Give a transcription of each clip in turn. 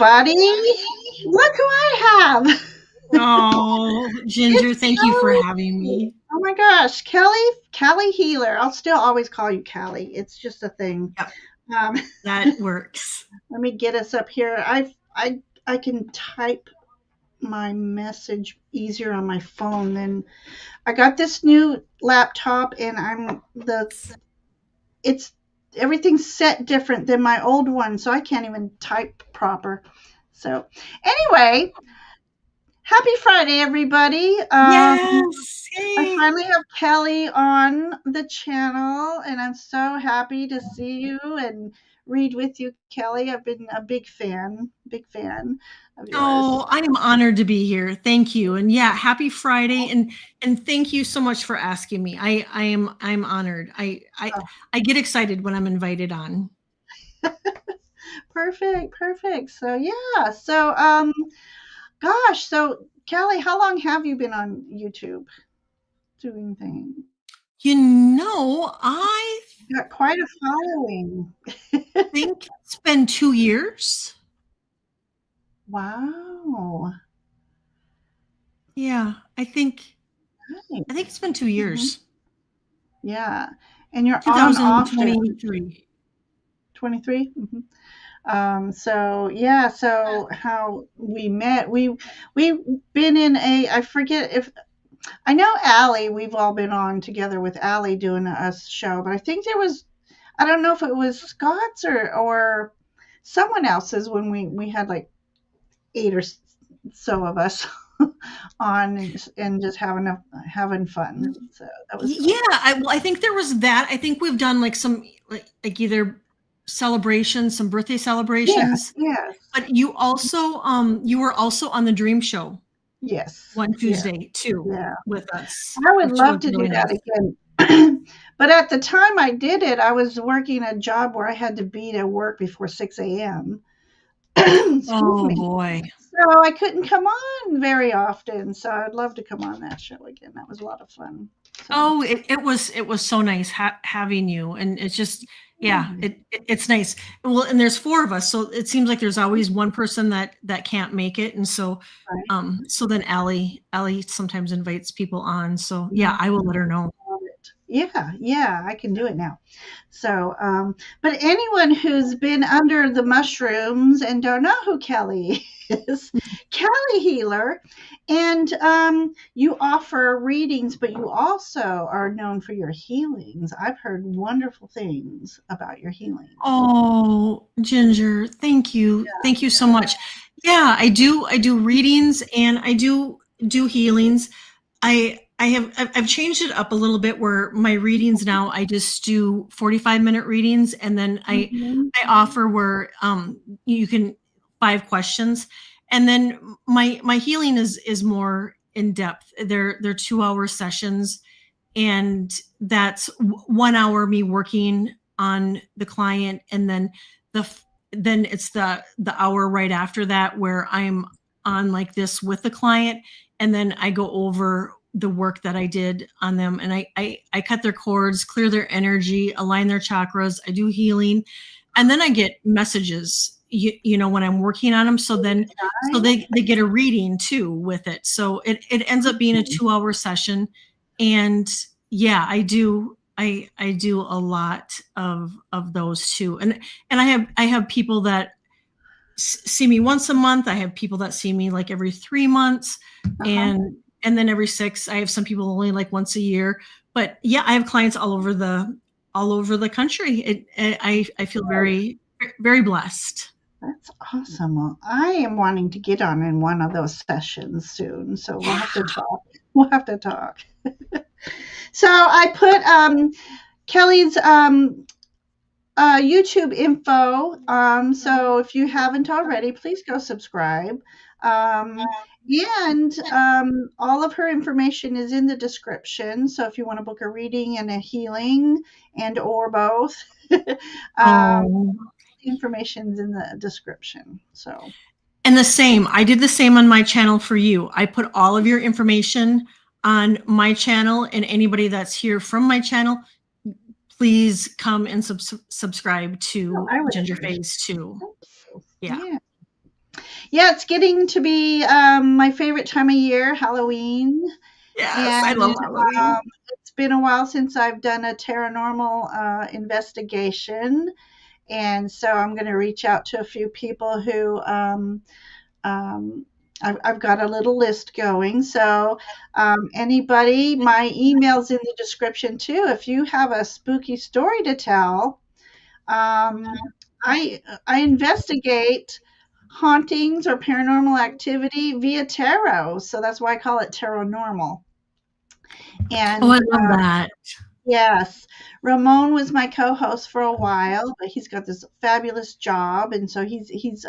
everybody. Look who I have. Oh, Ginger, It's thank you for having Kelly. me. Oh my gosh, Kelly Healer. I'll still always call you Kelly. It's just a thing. Yep, Um, that works. let me get us up here. I can type my message easier on my phone than I got this new laptop and it's everything's set different than my old one, so I can't even type proper. So anyway, happy Friday, everybody. Yes. I Hey. finally have Kelly on the channel, and I'm so happy to see you and read with you, Kelly. I've been a big fan of yours. Oh, I am honored to be here. Thank you. And yeah, happy Friday. And thank you so much for asking me. I'm honored. I get excited when I'm invited on. Perfect, perfect. So yeah, gosh, so Kelly, how long have you been on YouTube doing things? I Got quite a following. think it's been 2 years. Wow. Yeah, I think it's been 2 Mhm. years. Yeah. And you're on often. 2023. 23? So yeah, so how we met, we've been in I forget if I know Allie, we've all been on together with Allie doing a show, but I think I don't know if it was Scott's or someone else's when we had like eight or so of us on and just having fun. So that was Yeah, fun. I think there was that. I think we've done like some like either celebrations, some birthday Yeah, celebrations. yes, But you were also on the Dream Show yes, one yeah, Tuesday too yeah. with us, I would which love was to do really that nice. again. But at the time I did it, I was working a job where I had to be to work before 6 a.m. Excuse Oh me. boy. So I couldn't come on very often. So I'd love to come on that show again. That was a lot of fun. So Oh, it was so nice having you, and it's just yeah, it's nice. Well, and there's four of us, so it seems like there's always one person that can't make it, and right. so then Allie sometimes invites people on. So Yeah, yeah, I will let her know. love it. Yeah, yeah, I can do it now. So, but anyone who's been under the mushrooms and don't know who Kelly is, Kelly Healer, and you offer readings, but you also are known for your healings. I've heard wonderful things about your healings. Oh, Ginger, thank you so much. Yeah, I do readings and I do healings. I've changed it up a little bit where my readings now I just do 45-minute readings, and then Mhm. I offer where you can 5 questions, and then my healing is more in depth. They're 2-hour sessions, and that's 1 hour me working on the client, and then then it's the hour right after that where I'm on like this with the client, and then I go over the work that I did on them, and I cut their cords, clear their energy, align their chakras. I do healing, and then I get messages, when I'm working on them. So they get a reading too with it. So it ends up being a 2-hour session, and yeah, I do a lot of those too, and I have people that see me once a month. I have people that see me like every 3 months, Uh-huh. and then every 6. I have some people only like once a year, but yeah, I have clients all over the country. I feel very very blessed. That's awesome. Well, I am wanting to get on in one of those sessions soon, so we'll Yeah. have to talk. We'll have to talk. So I put Kelly's YouTube info. So if you haven't already, please go subscribe. Um, and all of her information is in the description. So if you want to book a reading and a healing and or both, um, Oh, the information's in the description. So and the same. I did the same on my channel for you. I put all of your information on my channel, and anybody that's here from my channel, please come and subscribe oh, to I would Ginger appreciate Phase 2. it. Yeah. Yeah. Yeah, it's getting to be my favorite time of year, Halloween. Yes, I And love Halloween. it's been a while since I've done a paranormal investigation. And so I'm going to reach out to a few people who um, I've got a little list going. So anybody, my email's in the description too. If you have a spooky story to tell, um, I investigate hauntings or paranormal activity via tarot. So that's why I call it tarot normal. Oh, And I love that. yes, Ramon was my co-host for a while, but he's got this fabulous job, and so he's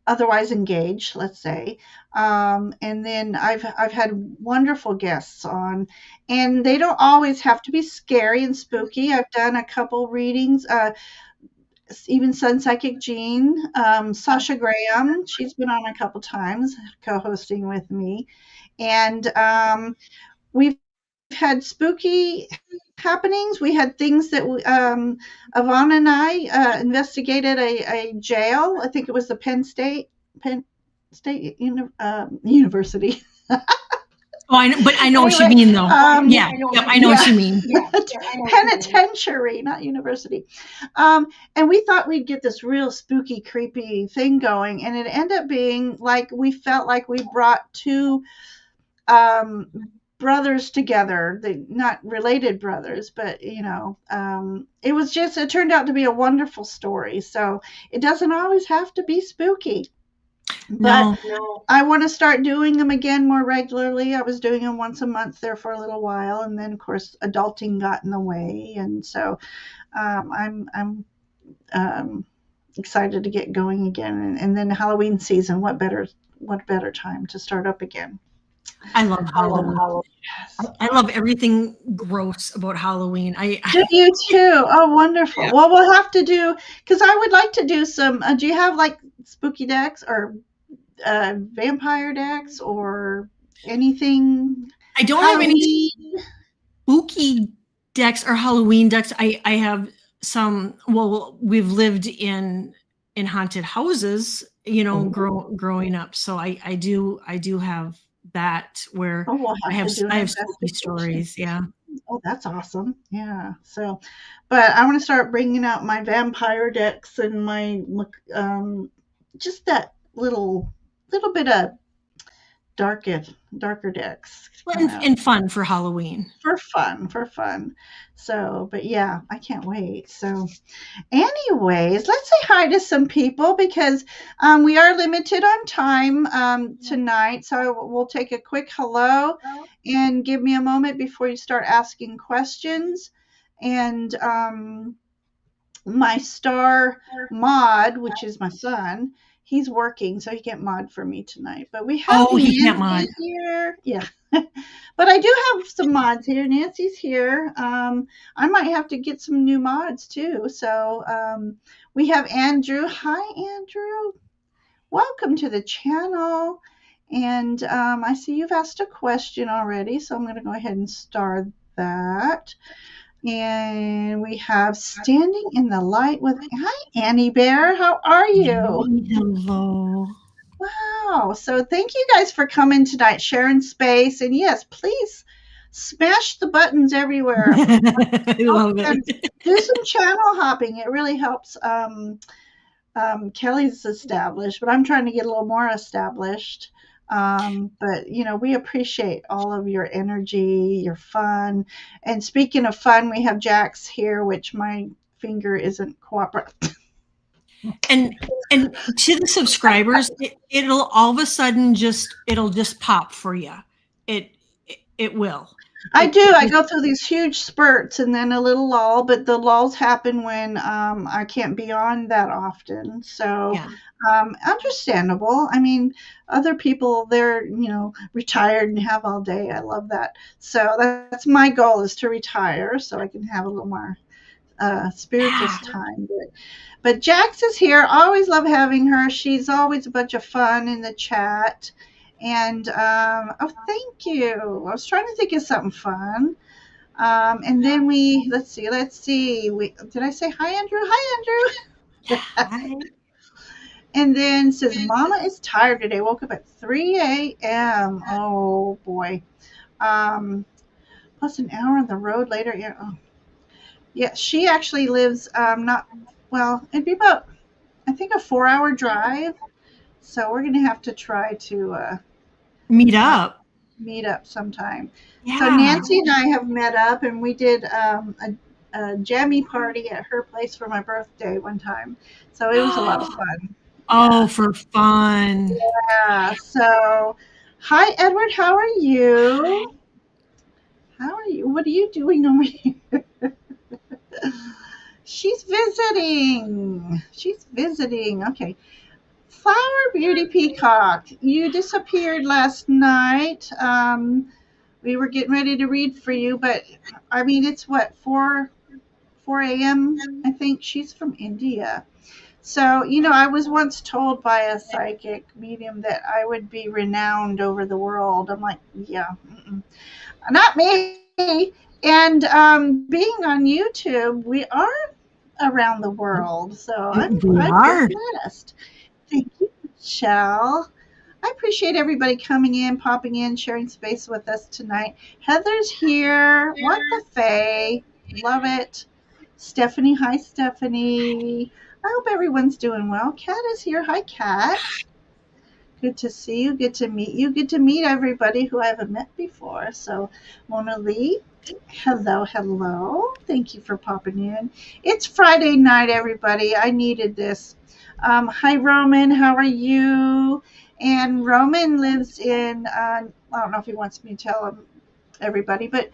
otherwise engaged, let's say. And then I've had wonderful guests on, and they don't always have to be scary and spooky. I've done a couple readings. Even Sun Psychic Jean, Sasha Graham, she's been on a couple times co-hosting with me, and we've had spooky happenings. We had things that Ivana and I investigated a jail. I think it was the Penn State University. Oh, but I know what you Anyway, mean, though. Yeah, yep, I know what yeah, you mean. penitentiary, not university. And we thought we'd get this real spooky, creepy thing going, and it ended up being like we felt like we brought two um, brothers together. They not related brothers, but it was just it turned out to be a wonderful story. So it doesn't always have to be spooky. But No, I want to start doing them again more regularly. I was doing them once a month there for a little while, and then of course adulting got in the way, and so I'm excited to get going again. And then Halloween season, what better time to start up again? I love Halloween. Yes. I love everything gross about Halloween. Do you too? Oh, wonderful. Yeah. Well, we'll have to do because I would like to do some. Do you have like spooky decks or vampire decks or anything I don't have any Halloween? spooky decks or Halloween decks. I have some. Well, we've lived in haunted houses, growing up. So I do have that where Oh, we'll I have have to do an I have spooky investigation. stories. Yeah. Oh, that's awesome. Yeah. So, but I want to start bringing out my vampire decks and my just that little bit of darker decks Well, kind of and fun for Halloween. for fun. So, but yeah, I can't wait. So, anyways, let's say hi to some people because we are limited on time tonight. So we'll take a quick hello and give me a moment before you start asking questions. And my star mod, which is my son, he's working, so he can't mod for me tonight. But we have Oh, he can't mod. Nancy here. Yeah. But I do have some mods here. Nancy's here. I might have to get some new mods too. So we have Andrew. Hi, Andrew. Welcome to the channel. And I see you've asked a question already, so I'm going to go ahead and start that. And we have Standing in the Light with Hi, Annie Bear. How are you? Hello. Wow. So thank you guys for coming tonight, sharing space. And yes, please smash the buttons everywhere. I love And it. do some channel hopping. It really helps. Kelly's established, but I'm trying to get a little more established. But we appreciate all of your energy, your fun. And speaking of fun, we have Jax here, which my finger isn't cooperating. And to the subscribers, it'll all of a sudden it'll just pop for you. It will. I do. I go through these huge spurts and then a little lull, but the lulls happen when I can't be on that often. So Yeah. understandable. I mean, other people, they're, retired and have all day. I love that. So that's my goal is to retire so I can have a little more spiritual time. But Jax is here. Always love having her. She's always a bunch of fun in the chat. And oh, thank you. I was trying to think of something fun. And then let's see. Did I say hi, Andrew? Hi, Andrew. Hi. And then says, Mama is tired today. Woke up at 3 a.m. Oh boy. Um, plus an hour on the road later. Yeah. Oh. Yeah. She actually lives not well. It'd be about I think a 4 hour drive. So we're gonna have to try to Meet uh, up. meet up sometime. So Yeah. Nancy and I have met up, and we did a jammy party at her place for my birthday one time. So it was a lot of fun. Oh, Yeah. for fun. Yeah. So, hi, Edward. How are you? How are you? What are you doing over here? She's visiting. She's visiting. Okay. Flower Beauty Peacock, you disappeared last night. We were getting ready to read for you, but I mean, it's what, 4 a.m. I think she's from India. So, I was once told by a psychic medium that I would be renowned over the world. I'm like, yeah, not me. And being on YouTube, we are around the world. So We I'm very are. blessed. Thank you, Michelle. I appreciate everybody coming in, popping in, sharing space with us tonight. Heather's here. What the Faye? Love it. Stephanie, hi, Stephanie. I hope everyone's doing well. Kat is here. Hi, Kat. Good to see you. Good to meet you. Good to meet everybody who I haven't met before. So, Mona Lee, hello, hello. Thank you for popping in. It's Friday night, everybody. I needed this. Hi, Roman. How are you? And Roman lives in, I don't know if he wants me to tell him everybody, but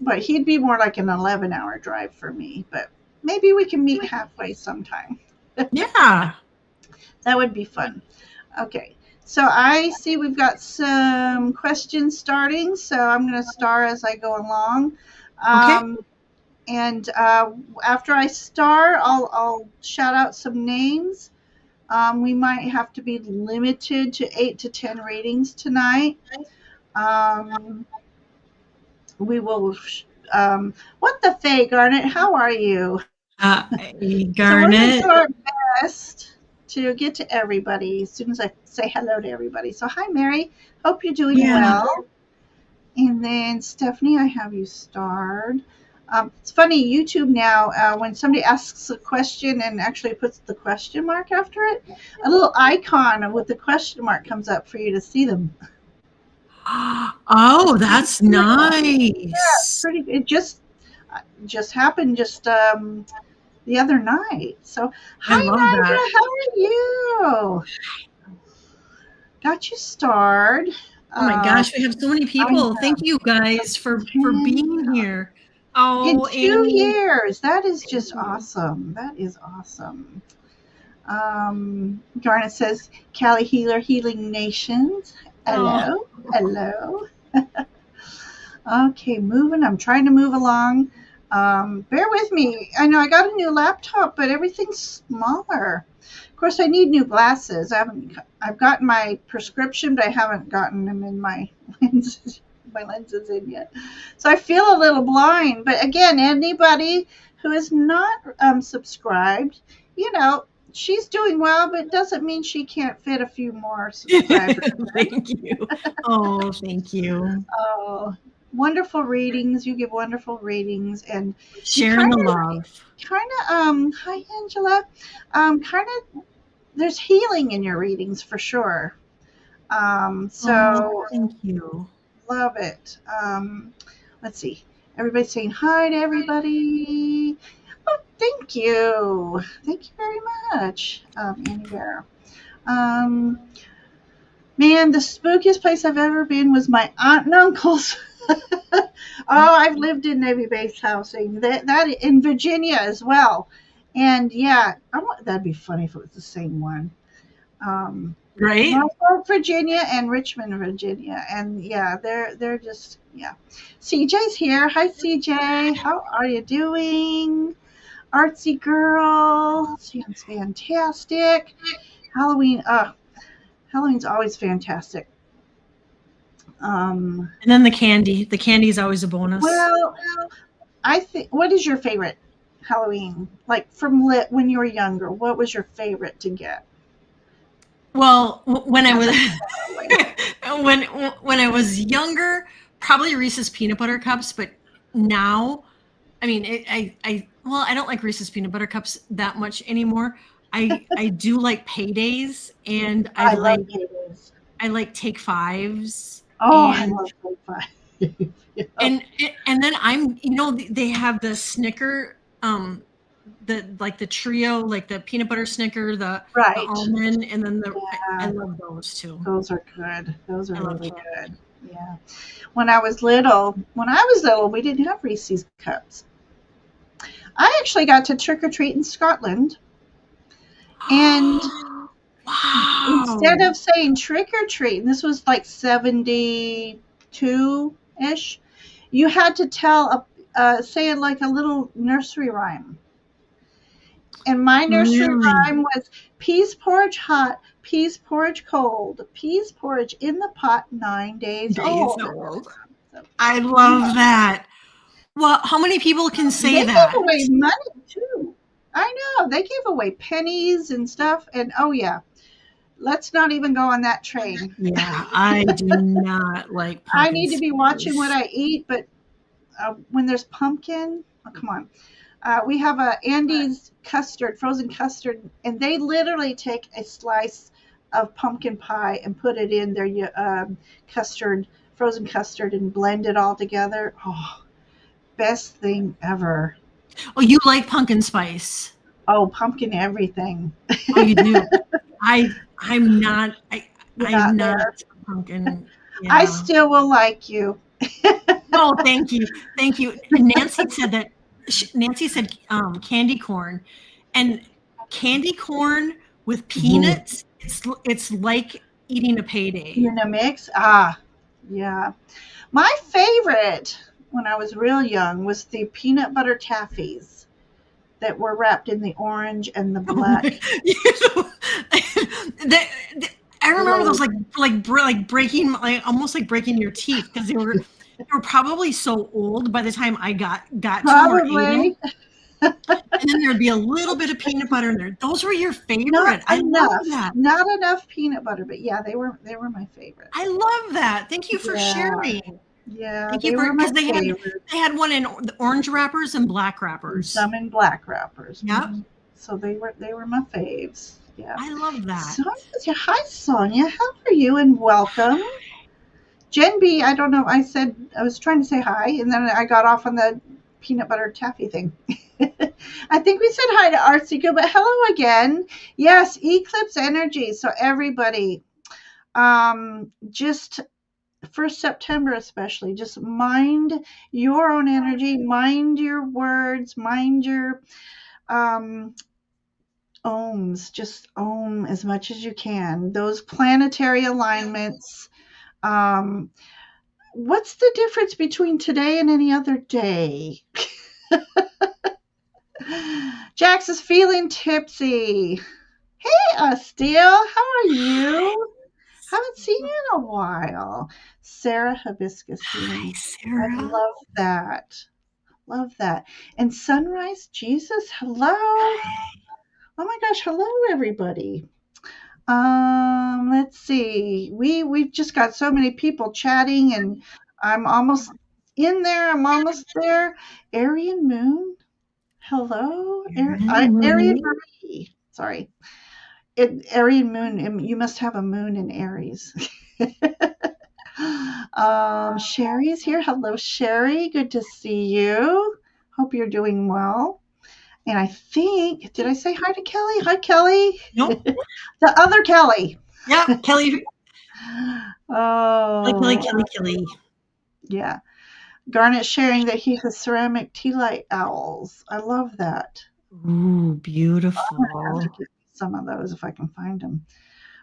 but he'd be more like an 11-hour drive for me. But maybe we can meet halfway sometime. Yeah. That would be fun. Okay. So I see we've got some questions starting. So I'm going to start as I go along. Okay. And after I start, I'll shout out some names. We might have to be limited to 8 to 10 ratings tonight. Um, we will. What the Faye, Garnet? How are you? Uh, So we're going to do Garnet. our best to get to everybody as soon as I say hello to everybody. So hi, Mary. Hope you're doing Yeah. well. And then Stephanie, I have you starred. It's funny, YouTube now, when somebody asks a question and actually puts the question mark after it, a little icon with the question mark comes up for you to see them. Oh, It's pretty that's cool. Yeah, it's nice. pretty. It just happened just the other night. So, I hi love that. Nigel, how are you? Got you starred. Oh my Um, gosh, we have so many I people. Thank you guys for being here. in Oh, 2 Annie. years. That is just awesome. That is awesome. Garnet says, Calihealer Healing Nations. Oh, Hello. Hello. Okay, moving. I'm trying to move along. Bear with me. I know I got a new laptop, but everything's smaller. Of course, I need new glasses. I've gotten my prescription, but I haven't gotten them in my lenses in yet. So I feel a little blind. But again, anybody who is not subscribed, you know, she's doing well, but it doesn't mean she can't fit a few more subscribers. thank you. Oh, thank you. Oh, wonderful ratings. You give wonderful ratings, and you Sharing the love. hi Angela, kind of, there's healing in your readings for sure. Oh, So thank you. love it. Let's see. Everybody's saying hi to everybody. Oh, thank you very much, Annie Bear. Um, Man, the spookiest place I've ever been was my aunt and uncle's. Oh, I've lived in Navy base housing. That in Virginia as well. And yeah, that'd be funny if it was the same one. Um, Right? Norfolk, Virginia, and Richmond, Virginia. And yeah, they're just yeah. CJ's here. Hi, CJ. How are you doing? Artsy girl. Sounds fantastic. Halloween. Halloween's always fantastic. Um, And then the candy. The candy is always a bonus. well, I think. What is your favorite Halloween? Like from lit when you were younger, what was your favorite to get? Well, when I As was I feel that way. when when I was younger, probably Reese's peanut butter cups, but now, I mean, well, I don't like Reese's peanut butter cups that much anymore. I do like paydays, and I love paydays. I like take fives, Oh, I and love Big Five. Yeah. and and then they have the Snicker, the like the trio, like the peanut butter Snicker, the Right. almond, and then I Yeah, love those too. those are good. Those I are love really candy. good. Yeah. When I was little, we didn't have Reese's cups. I actually got to trick or treat in Scotland, and instead Wow. of saying trick or treat, and this was like 72 ish, you had to say it like a little nursery rhyme. And my nursery Really? rhyme was peas porridge hot, peas porridge cold, peas porridge in the pot, 9 days Days old. old. So, I yeah, love that. Well, how many people can they say gave that? away money too. I know they gave away pennies and stuff. And oh yeah, let's not even go on that train. Yeah, I do not like I pumpkin need to be watching what spice. I eat, but when there's pumpkin, oh, come on. We have a Andy's custard, frozen custard, and they literally take a slice of pumpkin pie and put it in their custard, frozen custard, and blend it all together. Oh, best thing ever. Oh, you like pumpkin spice. Oh, pumpkin everything. Oh, you do. I'm not You're I'm not not there. a pumpkin. I Yeah. still will like you. Oh, thank you. Thank you. Nancy said that Nancy said candy corn, and candy corn with peanuts, it's like eating a payday. In a mix? Ah, yeah. My favorite when I was real young was the peanut butter taffies that were wrapped in the orange and the black the, I remember those glue. like breaking, like almost like breaking your teeth, because they were probably so old by the time I got to them or ate them. Probably And then there'd be a little bit of peanut butter in there. Those were your not favorite. I love enough. that. Not enough peanut butter, but yeah, they were my favorite. I love that. Thank you for Yeah. sharing. Yeah, Thank you they for, were my because favorite. they had one in the orange wrappers and black And wrappers. some in black wrappers. Yep. So they were my faves. Yeah. I love that. So hi Sonia, how are you and welcome. Jen B, I don't know. I was trying to say hi, and then I got off on the peanut butter taffy thing. I think we said hi to Artsika, but hello again. Yes, eclipse energy. So everybody, just for September especially, just mind your own energy, mind your words, mind your um, ohms. Just ohm as much as you can. Those planetary alignments. Um, what's the difference between today and any other day? Jax is feeling tipsy. Hey, Steele, how are you? Haven't seen you in a while. Sarah Hibiscus Hi, feeling. I Sarah. love that. Love that. And Sunrise Jesus, hello. Oh my gosh, hello everybody. Let's see. We've just got so many people chatting, and I'm almost in there. I'm almost there. Arian Moon, hello. Arian Moon. Marie. Sorry, Arian Moon. You must have a moon in Aries. Sherry's here. Hello, Sherry. Good to see you. Hope you're doing well. And I think, did I say hi to Kelly? Hi, Kelly. Nope. The other Kelly. Yep. Kelly. Oh, Kelly. yeah. Garnet sharing that he has ceramic tea light owls. I love that. Ooh, I'm gonna have to beautiful. get some of those if I can find them.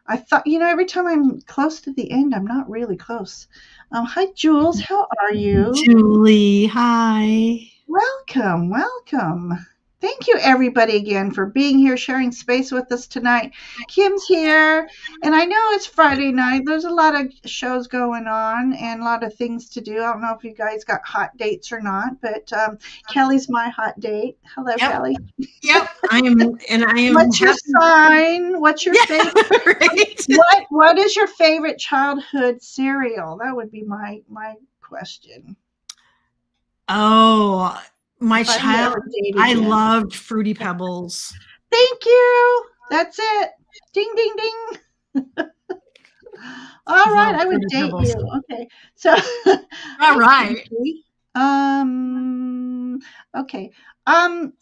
I thought, every time I'm close to the end, I'm not really close. Hi, Jules. How are you? Julie, hi. Welcome, welcome. Thank you, everybody, again for being here, sharing space with us tonight. Kim's here, and I know it's Friday night. There's a lot of shows going on and a lot of things to do. I don't know if you guys got hot dates or not, but Kelly's my hot date. Hello, Yep. Kelly. Yep. I am What's your happy. sign? What's your Yeah. favorite? Right. What is your favorite childhood cereal? That would be my question. Oh, my If I were child, ever dated I again. loved Fruity Pebbles. Thank you. That's it. Ding ding ding. All right, Loved I would Fruity date Pebbles. you. Okay. So All hi right. Casey. Okay. Um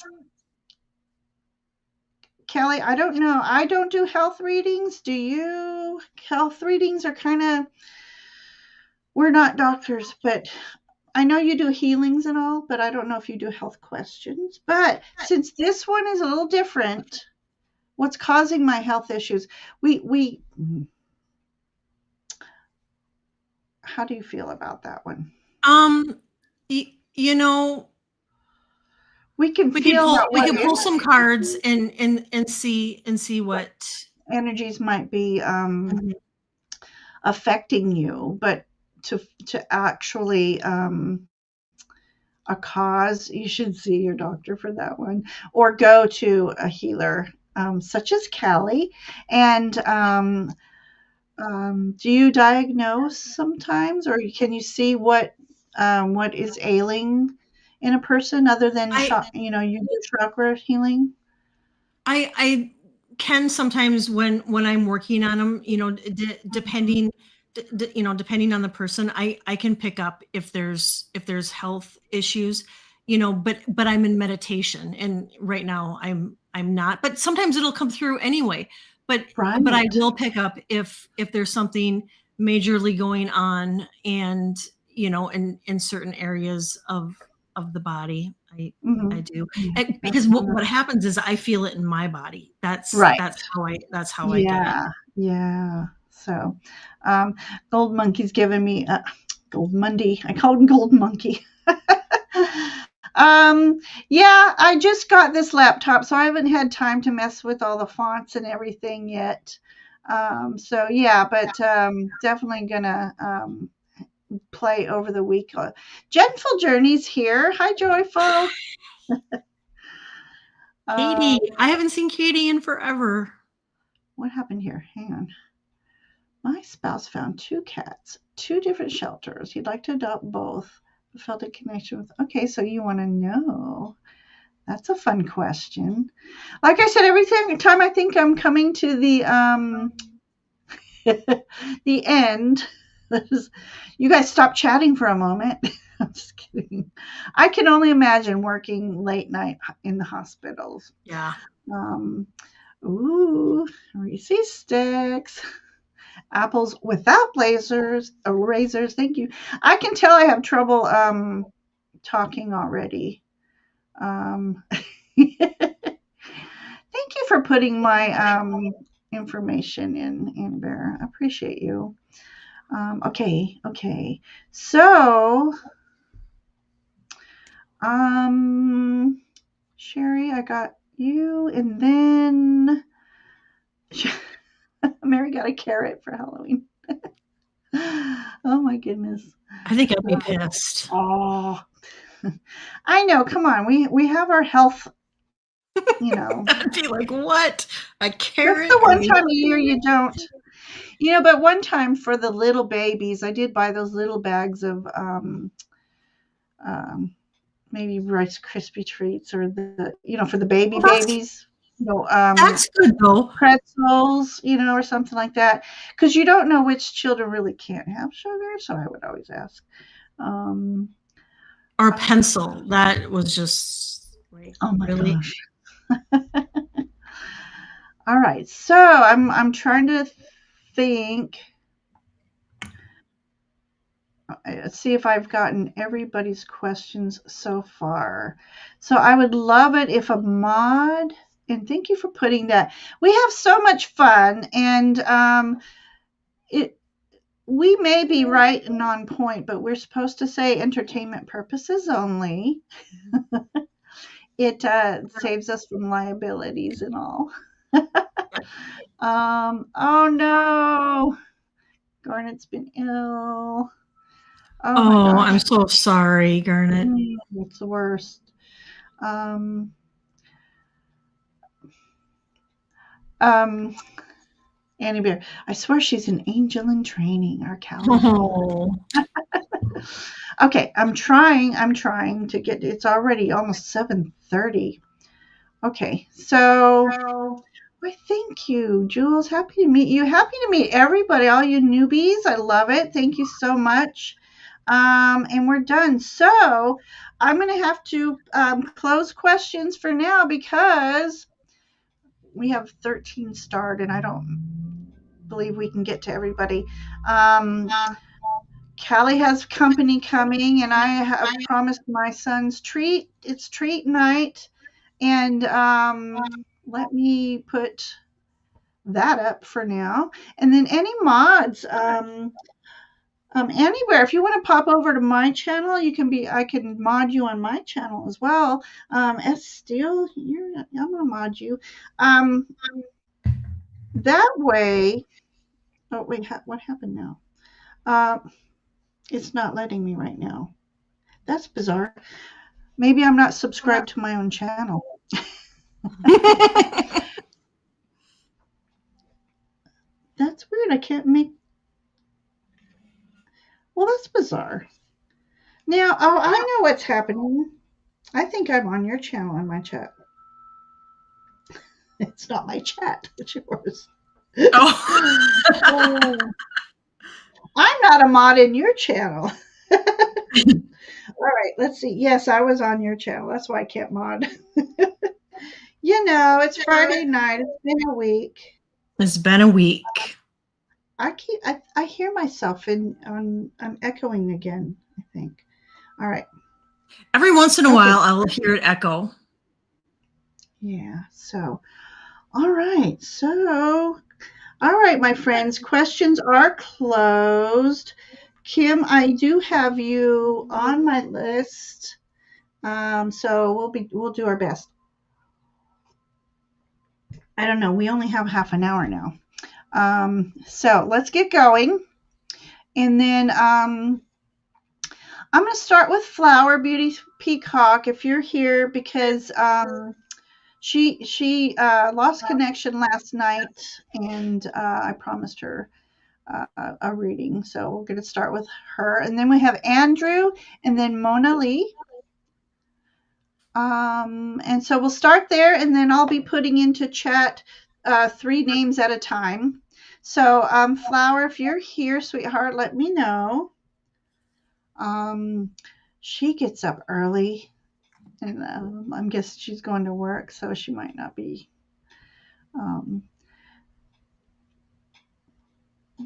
Kelly, I don't know. I don't do health readings. Do you? Health readings are kind of, we're not doctors, but I know you do healings and all, but I don't know if you do health questions. But since this one is a little different, what's causing my health issues? We How do you feel about that one? Um, you know, We can we could feel pull about we what could pull some cards and see what. energies might be Mhm. affecting you, but to actually a cause, you should see your doctor for that one, or go to a healer such as Callie. And do you diagnose sometimes, or can you see what is ailing in a person other than I you do chakra healing? I can sometimes when I'm working on them, depending on the person, I can pick up if there's health issues, but I'm in meditation, and right now I'm not, but sometimes it'll come through anyway. But I Right. will pick up if there's something majorly going on, and in certain areas of the body. I Hmm. do. Yeah, Because that's what wonderful. happens is I feel it in my body. That's Right. that's how I get it. Yeah. Yeah. So, um, Gold Monkey's giving me Gold Monday. I called him Gold Monkey. um, yeah, I just got this laptop, so I haven't had time to mess with all the fonts and everything yet. So yeah, but definitely gonna play over the week. Gentle Journey's here. Hi, Joyful. Katie, Um, I haven't seen Katie in forever. what happened here? Hang on. My spouse found two cats, two different shelters. He'd like to adopt both, but felt a connection with. Okay, so you want to know. That's a fun question. Like I said, every time I think I'm coming to the the end, you guys stop chatting for a moment. I'm just kidding. I can only imagine working late night in the hospitals. Yeah. Um, ooh, Reese's sticks. Apples without razors. Thank you. I can tell I have trouble talking already. Thank you for putting my information in there. I appreciate you. Okay. So, um, Sherry, I got you, and then Mary got a carrot for Halloween. Oh my goodness. I think I'd be pissed. Oh, I know. Come on, we have our health. You know, I'd be like, what? A that's carrot? the one time a year you don't. But one time for the little babies, I did buy those little bags of um, maybe Rice Krispie treats or for the baby Well, that's babies. You know, that's good though. pretzels, or something like that, because you don't know which children really can't have sugar. So I would always ask. Um, Or uh, pencil. That was just like, oh my really. gosh. All right, so I'm trying to think. Let's see if I've gotten everybody's questions so far. So I would love it if a mod, and thank you for putting that. We have so much fun, and it we may be right and on point, but we're supposed to say entertainment purposes only. It saves us from liabilities and all. Oh no, Garnet's been ill. Oh my Oh, I'm gosh, so sorry, Garnet. it's the worst. Um, um, Annie Bear, I swear she's an angel in training, our Callie healer. Oh, Okay, I'm trying to get. It's already almost 7:30. Okay, so why, thank you, Jules. Happy to meet you. Happy to meet everybody, all you newbies. I love it. Thank you so much. And we're done. So I'm going to have to close questions for now because we have 13 starred, and I don't believe we can get to everybody. Um, Callie has company coming, and I have promised my son's treat. It's treat night, and let me put that up for now. And then any mods, anywhere. If you want to pop over to my channel, you can be. I can mod you on my channel as well. S Steel, I'm gonna mod you. Um, that way. Oh wait, what happened now? Uh, it's not letting me right now. That's bizarre. Maybe I'm not subscribed to my own channel. That's weird. I can't make. Well, that's bizarre. Now, oh, I know what's happening. I think I'm on your channel in my chat. It's not my chat, it's yours. oh. Oh, I'm not a mod in your channel. All right, let's see. Yes, I was on your channel. That's why I can't mod. It's Friday night. It's been a week. It's been a week. I hear myself I'm echoing again, I think. All right. Every once in a Okay. while, I'll hear it echo. Yeah. So, all right. So, all right, my friends, questions are closed. Kim, I do have you on my list. So we'll do our best. I don't know. We only have half an hour now. So let's get going. And then I'm going to start with Flower Beauty Peacock if you're here because she lost connection last night and I promised her a reading. So we're going to start with her. And then we have Andrew and then Mona Lee. And so we'll start there and then I'll be putting into chat 3 names at a time. So Flower, if you're here, sweetheart, let me know. She gets up early and I'm guessing she's going to work, so she might not be.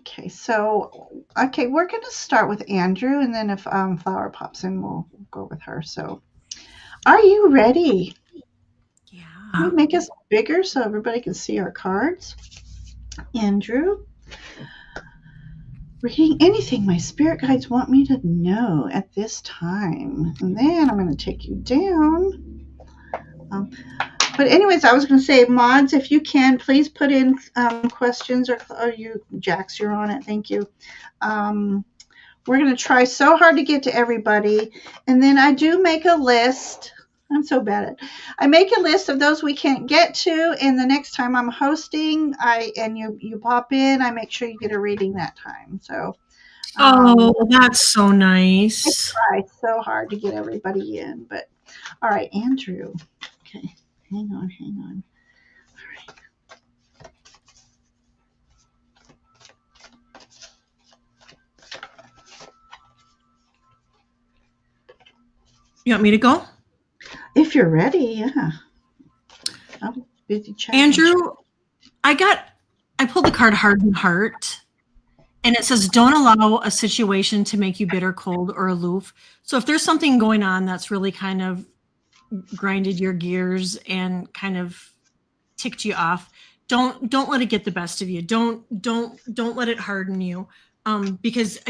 Okay, we're going to start with Andrew, and then if Flower pops in, we'll go with her. So, are you ready? Yeah. Can we make us bigger so everybody can see our cards? Andrew, reading anything my spirit guides want me to know at this time. And then I'm going to take you down. But anyways, I was going to say, mods, if you can, please put in questions or you, Jax, you're on it. Thank you. We're going to try so hard to get to everybody. And then I do make a list. I'm so bad at it. I make a list of those we can't get to. And the next time I'm hosting, you pop in, I make sure you get a reading that time. So. Oh, that's so nice. I try so hard to get everybody in. But all right, Andrew. Okay. Hang on. All right. You want me to go? If you're ready, yeah. I'm busy chatting. Andrew, I pulled the card Hardened Heart, and it says, don't allow a situation to make you bitter, cold, or aloof. So if there's something going on that's really kind of grinded your gears and kind of ticked you off, don't let it get the best of you. Don't let it harden you, because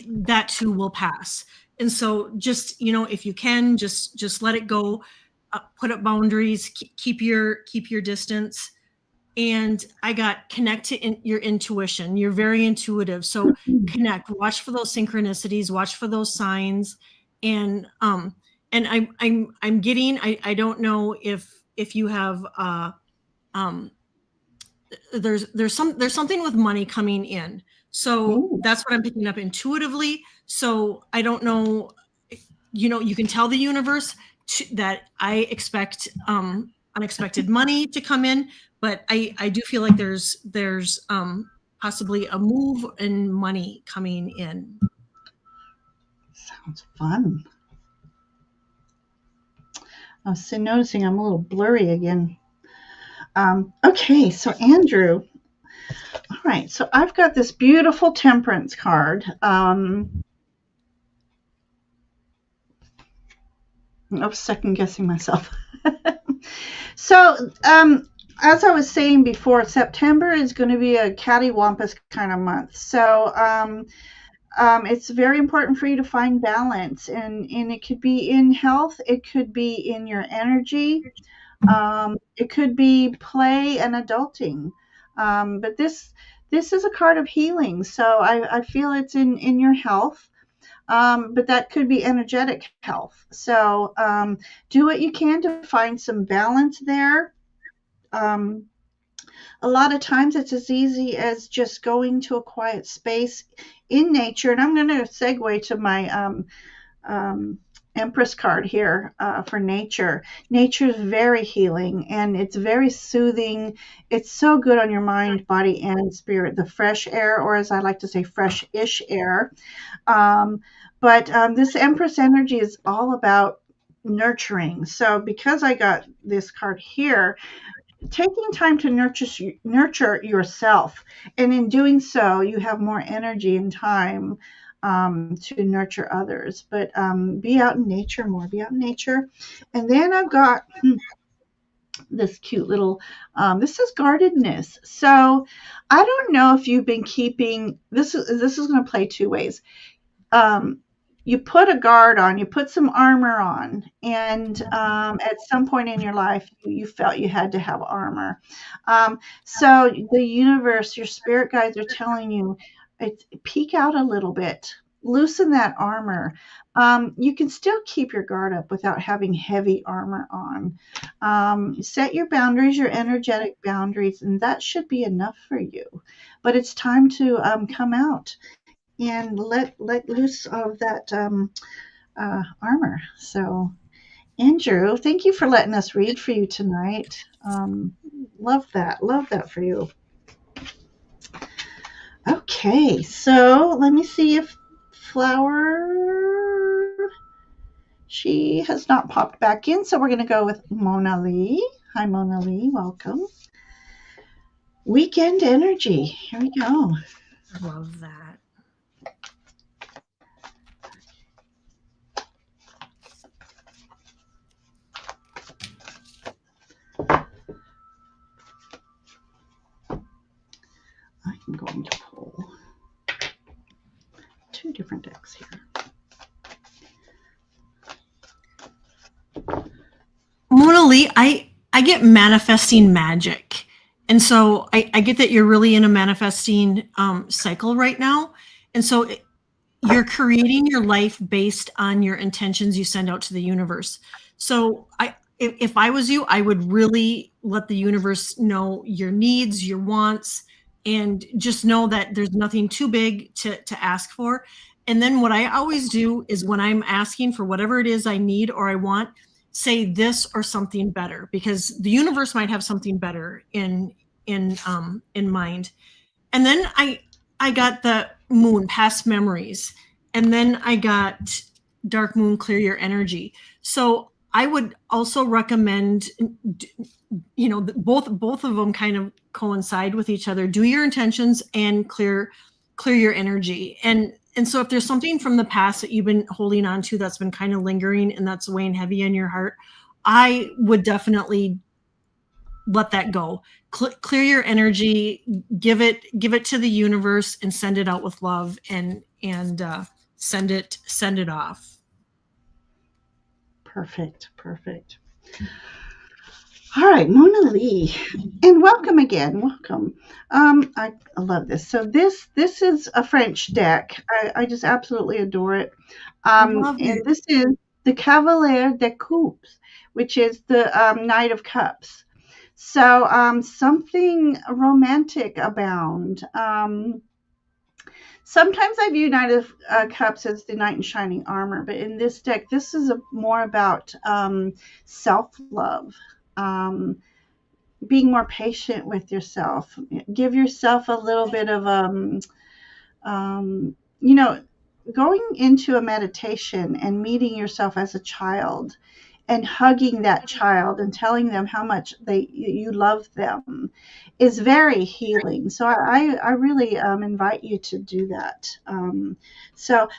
that too will pass. And so just, if you can, just let it go. put up boundaries, keep your distance. And I got connect to your intuition. You're very intuitive. So connect, watch for those synchronicities, watch for those signs. And I'm getting, I don't know if you have, um, there's something with money coming in. So Ooh. that's what I'm picking up intuitively. So I don't know, you can tell the universe that I expect unexpected money to come in, but I do feel like there's possibly a move in money coming in. Sounds fun. I was noticing I'm a little blurry again. Okay, so Andrew. All right, so I've got this beautiful temperance card. I'm second guessing myself. So, as I was saying before, September is going to be a cattywampus kind of month. So, it's very important for you to find balance, and it could be in health, it could be in your energy, it could be play and adulting. But this is a card of healing, so I feel it's in your health. But that could be energetic health. So do what you can to find some balance there. Um, a lot of times it's as easy as just going to a quiet space in nature. And I'm going to segue to my um, Empress card here for nature. Nature is very healing and it's very soothing. It's so good on your mind, body, and spirit. The fresh air, or as I like to say, fresh-ish air. Um, but this Empress energy is all about nurturing. So because I got this card here, taking time to nurture yourself, and in doing so, you have more energy and time to nurture others. But be out in nature more. Be out in nature. And then I've got this cute little. This is guardedness. So I don't know if you've been keeping this. This is going to play two ways. um, you put a guard on, you put some armor on, and at some point in your life, you felt you had to have armor. So the universe, your spirit guides are telling you, peek out a little bit, loosen that armor. You can still keep your guard up without having heavy armor on. Set your boundaries, your energetic boundaries, and that should be enough for you. But it's time to come out and let loose of that armor. So, Andrew, thank you for letting us read for you tonight. Love that. Love that for you. Okay, so let me see if Flower. She has not popped back in, so we're going to go with Mona Lee. Hi, Mona Lee. Welcome. Weekend energy. Here we go. I love that. I'm going to pull two different decks here. Mona Lee, I get manifesting magic. And so I get that you're really in a manifesting cycle right now. And so you're creating your life based on your intentions you send out to the universe. So if I was you, I would really let the universe know your needs, your wants, and just know that there's nothing too big to ask for. And then what I always do is when I'm asking for whatever it is I need or I want, say this or something better, because the universe might have something better in mind. And then I got the moon, past memories, and then I got dark moon, clear your energy. So I would also recommend, both of them kind of coincide with each other. Do your intentions and clear your energy. And so if there's something from the past that you've been holding on to that's been kind of lingering and that's weighing heavy on your heart, I would definitely let that go. Clear your energy, give it to the universe, and send it out with love, and send it off. Perfect. All right, Mona Lee, and welcome again. Welcome. I love this. So this is a French deck. I just absolutely adore it. Love And it. this is the Cavalier de Coupes, which is the Knight of Cups. So something romantic abound. Sometimes I view Knight of Cups as the knight in shining armor, but in this deck, this is more about self love. Um, Being more patient with yourself. Give yourself a little bit of um, you know, going into a meditation and meeting yourself as a child and hugging that child and telling them how much you love them is very healing. So I really invite you to do that.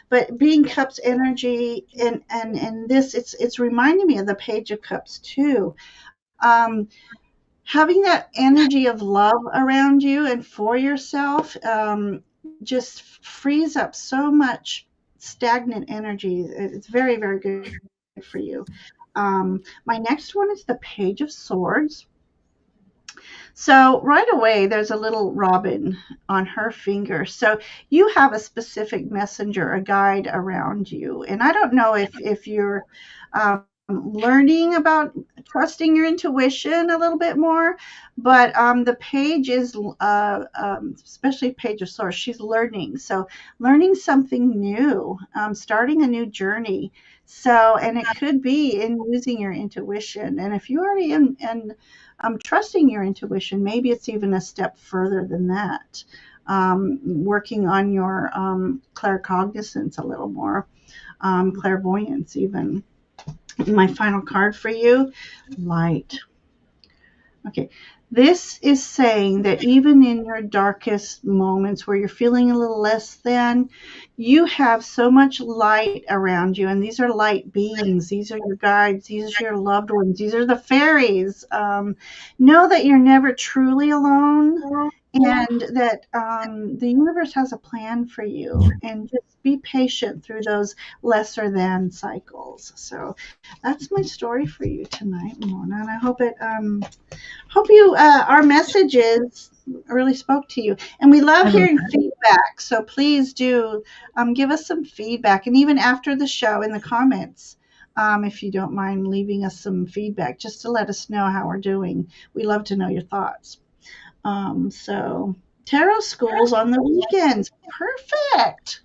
But being cups energy and this it's reminding me of the page of cups too. Um, Having that energy of love around you and for yourself just frees up so much stagnant energy. It's very, very good for you. My next one is the Page of Swords. So right away, there's a little robin on her finger. So you have a specific messenger, a guide around you. And I don't know if you're learning about trusting your intuition a little bit more, but the page is, especially Page of Swords, she's learning. So learning something new, starting a new journey. So, and it could be in using your intuition. And if you already in trusting your intuition. Maybe it's even a step further than that. Working on your claircognizance a little more, clairvoyance, even. My final card for you, light. Okay. This is saying that even in your darkest moments where you're feeling a little less than, you have so much light around you. And these are light beings. These are your guides. These are your loved ones. These are the fairies. Know that you're never truly alone and that the universe has a plan for you. And just be patient through those lesser than cycles. So that's my story for you tonight, Mona. And I hope you our messages really spoke to you, and we love I love hearing that. feedback, so please do give us some feedback, and even after the show in the comments, if you don't mind leaving us some feedback just to let us know how we're doing. We love to know your thoughts. So tarot schools on the weekends, perfect.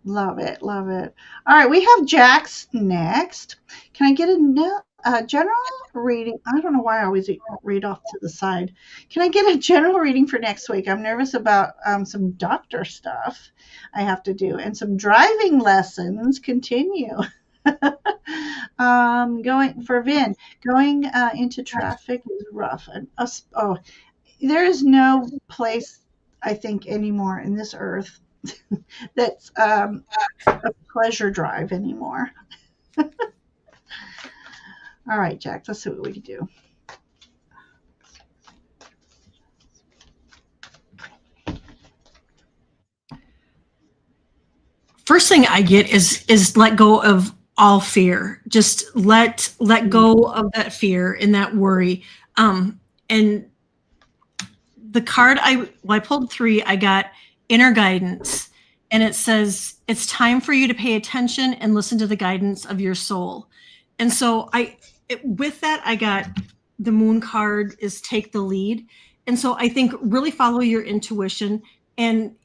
Love it, love it. All right, we have Jax next. Can I get a general reading? I don't know why I always read off to the side. Can I get a general reading for next week? I'm nervous about some doctor stuff I have to do and some driving lessons continue. Going for Vin, going into traffic is rough. And there is no place I think anymore in this earth that's a pleasure drive anymore. All right, Jack, let's see what we can do. First thing I get is let go of all fear. Just let go of that fear and that worry. And the card I pulled 3, I got inner guidance, and it says it's time for you to pay attention and listen to the guidance of your soul. And so with that, I got the moon card is take the lead. And so I think really follow your intuition, and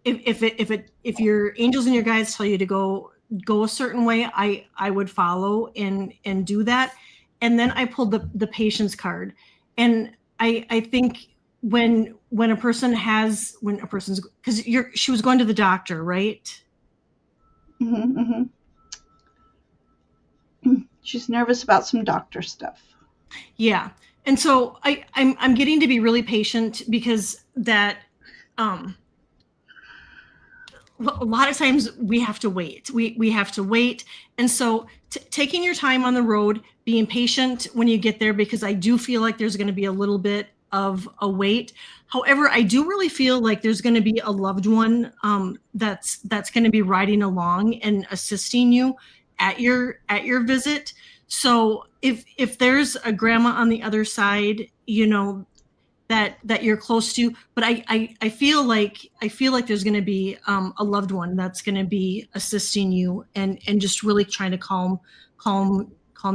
if your angels and your guides tell you to go a certain way, I would follow and do that. And then I pulled the patience card, and I think when a person's because she was going to the doctor, right? Mm-hmm, mm-hmm. She's nervous about some doctor stuff. Yeah. And so I'm getting to be really patient because that a lot of times we have to wait. We have to wait. And so taking your time on the road, being patient when you get there, because I do feel like there's going to be a little bit of a wait. However, I do really feel like there's going to be a loved one that's going to be riding along and assisting you at your visit. So if there's a grandma on the other side, that you're close to, but I feel like there's going to be a loved one that's going to be assisting you and just really trying to calm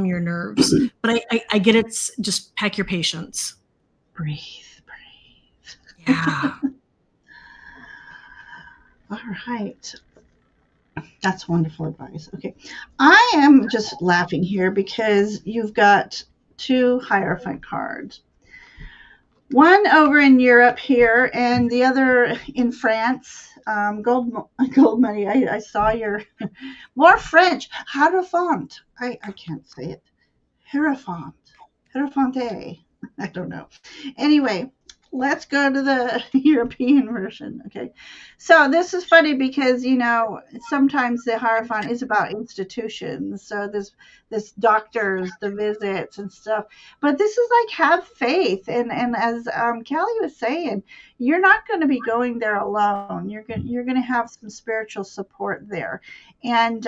your nerves. But I get it's just pack your patience. Breathe. Yeah. All right. That's wonderful advice. Okay. I am just laughing here because you've got two Hierophant cards. One over in Europe here, and the other in France. Gold money. I saw your more French. Hierophant. I can't say it. Hierophant. Hierophante. I don't know. Anyway, let's go to the European version. Okay. So this is funny because, sometimes the Hierophant is about institutions. So this doctors, the visits and stuff. But this is like have faith. And as Kelly was saying, you're not going to be going there alone. You're going to have some spiritual support there. And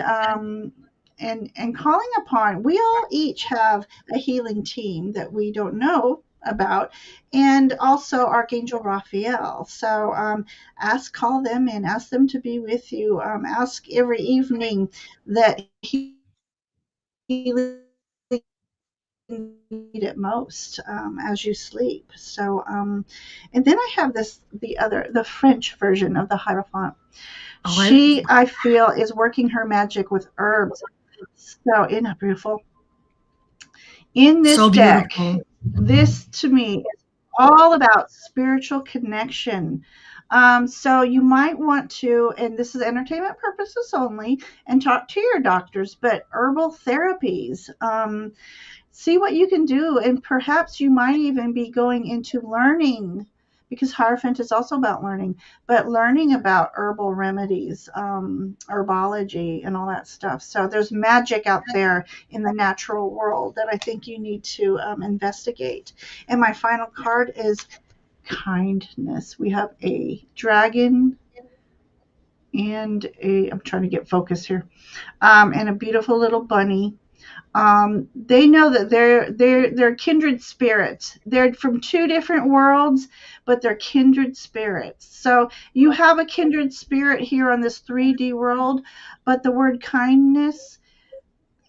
and calling upon, we all each have a healing team that we don't know about, and also Archangel Raphael. So call them and ask them to be with you. Ask every evening that healing need it most as you sleep. So and then I have the French version of the Hierophant. She, I feel, is working her magic with herbs. So isn't that beautiful? In this So deck, beautiful. this to me is all about spiritual connection. So you might want to, and this is entertainment purposes only, and talk to your doctors, but herbal therapies. See what you can do, and perhaps you might even be going into learning, because Hierophant is also about learning, but learning about herbal remedies, herbology and all that stuff. So there's magic out there in the natural world that I think you need to investigate. And my final card is kindness. We have a dragon and I'm trying to get focus here, and a beautiful little bunny. They know that they're kindred spirits. They're from two different worlds, but they're kindred spirits. So you have a kindred spirit here on this 3D world, but the word kindness,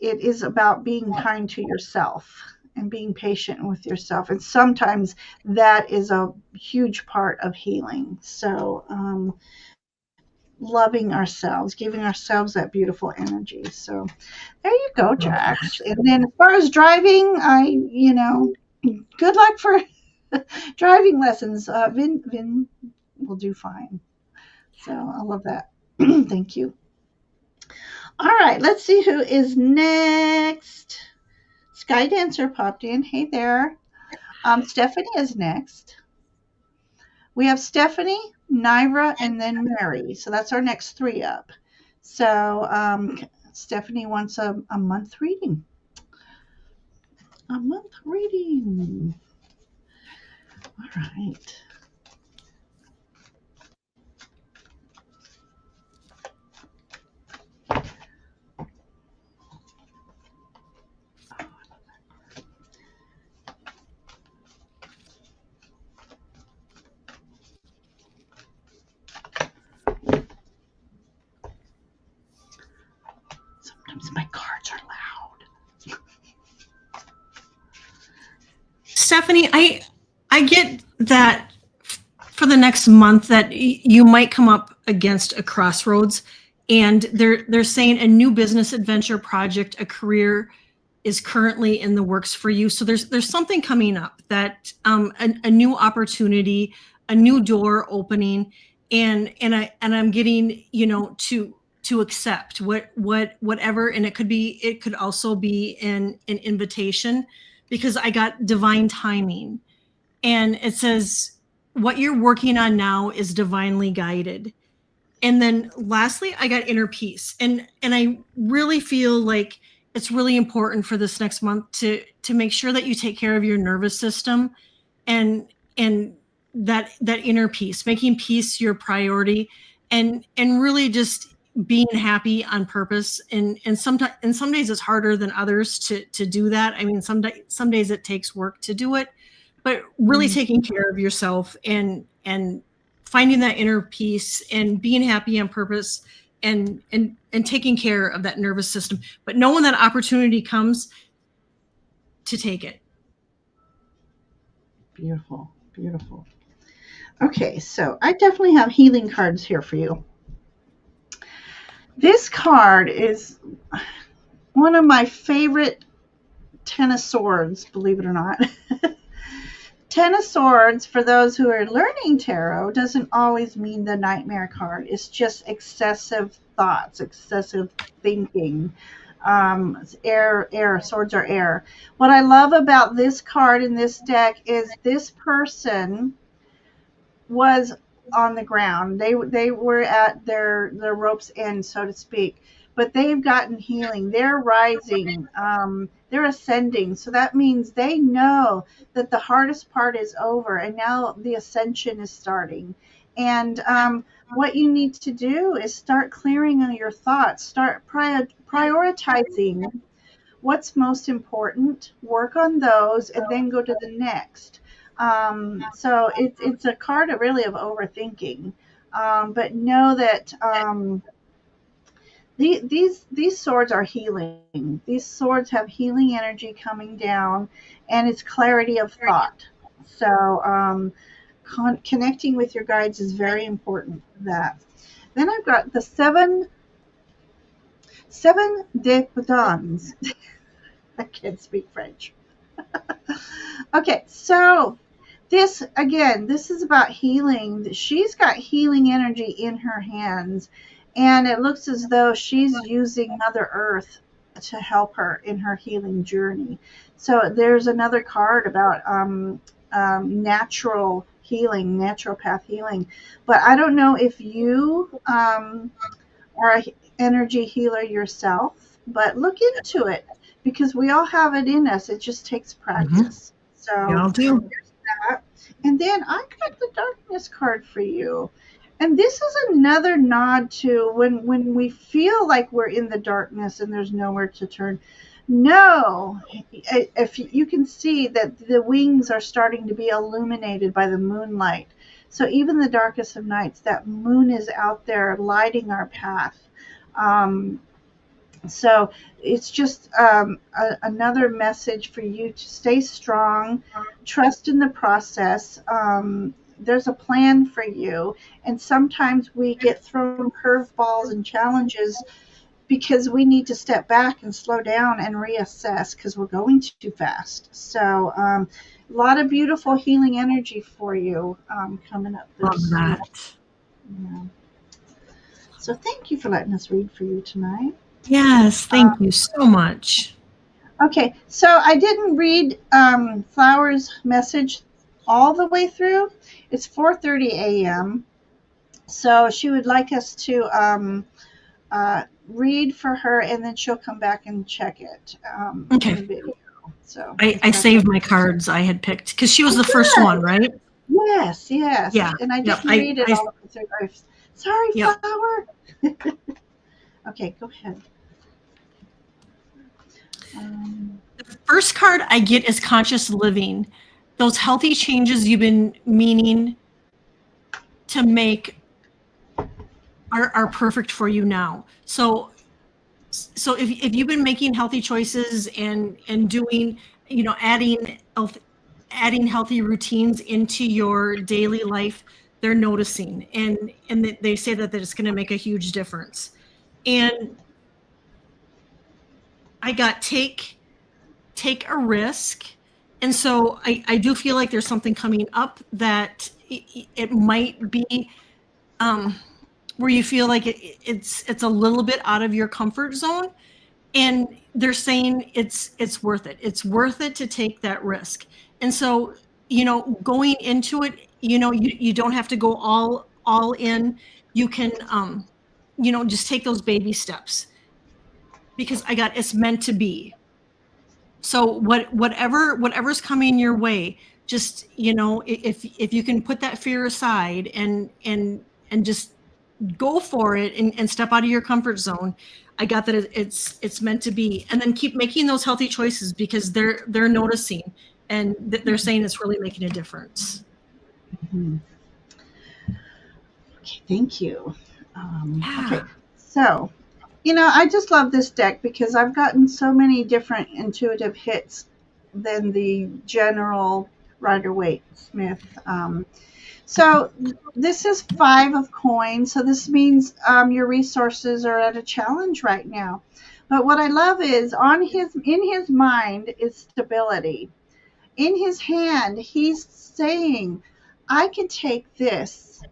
it is about being kind to yourself and being patient with yourself. And sometimes that is a huge part of healing. So loving ourselves, giving ourselves that beautiful energy. So there you go, Jax. And then as far as driving, good luck for driving lessons. Vin will do fine. So I love that. Thank you. All right, let's see who is next. Sky Dancer popped in. Hey there. Stephanie is next. We have Stephanie, Naira, and then Mary. So that's our next three up. So Stephanie wants a month reading. A month reading. All right. Sometimes my cards are loud. Stephanie, I get that for the next month that you might come up against a crossroads, and they're saying a new business adventure project, a career is currently in the works for you. So there's something coming up that a new opportunity, a new door opening, and I'm getting to accept whatever, and it could also be an invitation, because I got divine timing, and it says what you're working on now is divinely guided. And then lastly, I got inner peace, and I really feel like it's really important for this next month to make sure that you take care of your nervous system, and that inner peace, making peace your priority, and really just being happy on purpose, and sometimes, and some days it's harder than others to do that. I mean, some days it takes work to do it, but really Mm. taking care of yourself and finding that inner peace and being happy on purpose, and taking care of that nervous system, but knowing that opportunity comes, to take it. Beautiful, beautiful. Okay, so I definitely have healing cards here for you. This card is one of my favorite Ten of Swords, believe it or not. Ten of Swords, for those who are learning tarot, doesn't always mean the nightmare card. It's just excessive thoughts, excessive thinking. Air, swords are air. What I love about this card in this deck is this person was on the ground. They were at their rope's end, so to speak. But they've gotten healing. They're rising. They're ascending. So that means they know that the hardest part is over, and now the ascension is starting. And what you need to do is start clearing on your thoughts. Start prioritizing what's most important, work on those, and then go to the next. So it's a card of really of overthinking. But know that these swords are healing. These swords have healing energy coming down, and it's clarity of thought. So connecting with your guides is very important for that. Then I've got the seven de Pedons. I can't speak French. Okay, so this is about healing. She's got healing energy in her hands, and it looks as though she's using Mother Earth to help her in her healing journey. So there's another card about natural healing, naturopath healing. But I don't know if you are an energy healer yourself, but look into it because we all have it in us. It just takes practice. Yeah, So I'll do. that. And then I got the darkness card for you. And this is another nod to when we feel like we're in the darkness and there's nowhere to turn. No, if you can see that the wings are starting to be illuminated by the moonlight. So even the darkest of nights, that moon is out there lighting our path. Um, so it's just another message for you to stay strong, trust in the process. There's a plan for you, and sometimes we get thrown curveballs and challenges because we need to step back and slow down and reassess because we're going too fast. So a lot of beautiful healing energy for you coming up Love this week. that. Yeah. So thank you for letting us read for you tonight. Yes, thank you so much. Okay, so I didn't read Flower's message all the way through. It's 4:30 a.m. So she would like us to read for her, and then she'll come back and check it in the Okay. video. So I saved my cards I had picked because she was the first one, right? Yes, yes, Yeah. and I Yep. didn't read it all through. Sorry, Yep. Flower. Okay, go ahead. The first card I get is conscious living. Those healthy changes you've been meaning to make are perfect for you now. So if you've been making healthy choices and doing, adding healthy routines into your daily life, they're noticing, and they say that it's going to make a huge difference. And I got take a risk. And so I do feel like there's something coming up that it might be where you feel like it's a little bit out of your comfort zone, and they're saying it's worth it. It's worth it to take that risk. And so, going into it, you don't have to go all in. You can just take those baby steps, because it's meant to be. So whatever's coming your way, just if you can put that fear aside and just go for it and step out of your comfort zone. I got that it's meant to be, and then keep making those healthy choices because they're noticing and they're saying it's really making a difference. Mhm. Okay, thank you. Yeah. Okay, so I just love this deck because I've gotten so many different intuitive hits than the general Rider Waite Smith. So this is 5 of coins. So this means your resources are at a challenge right now. But what I love is in his mind is stability. In his hand, he's saying, "I can take this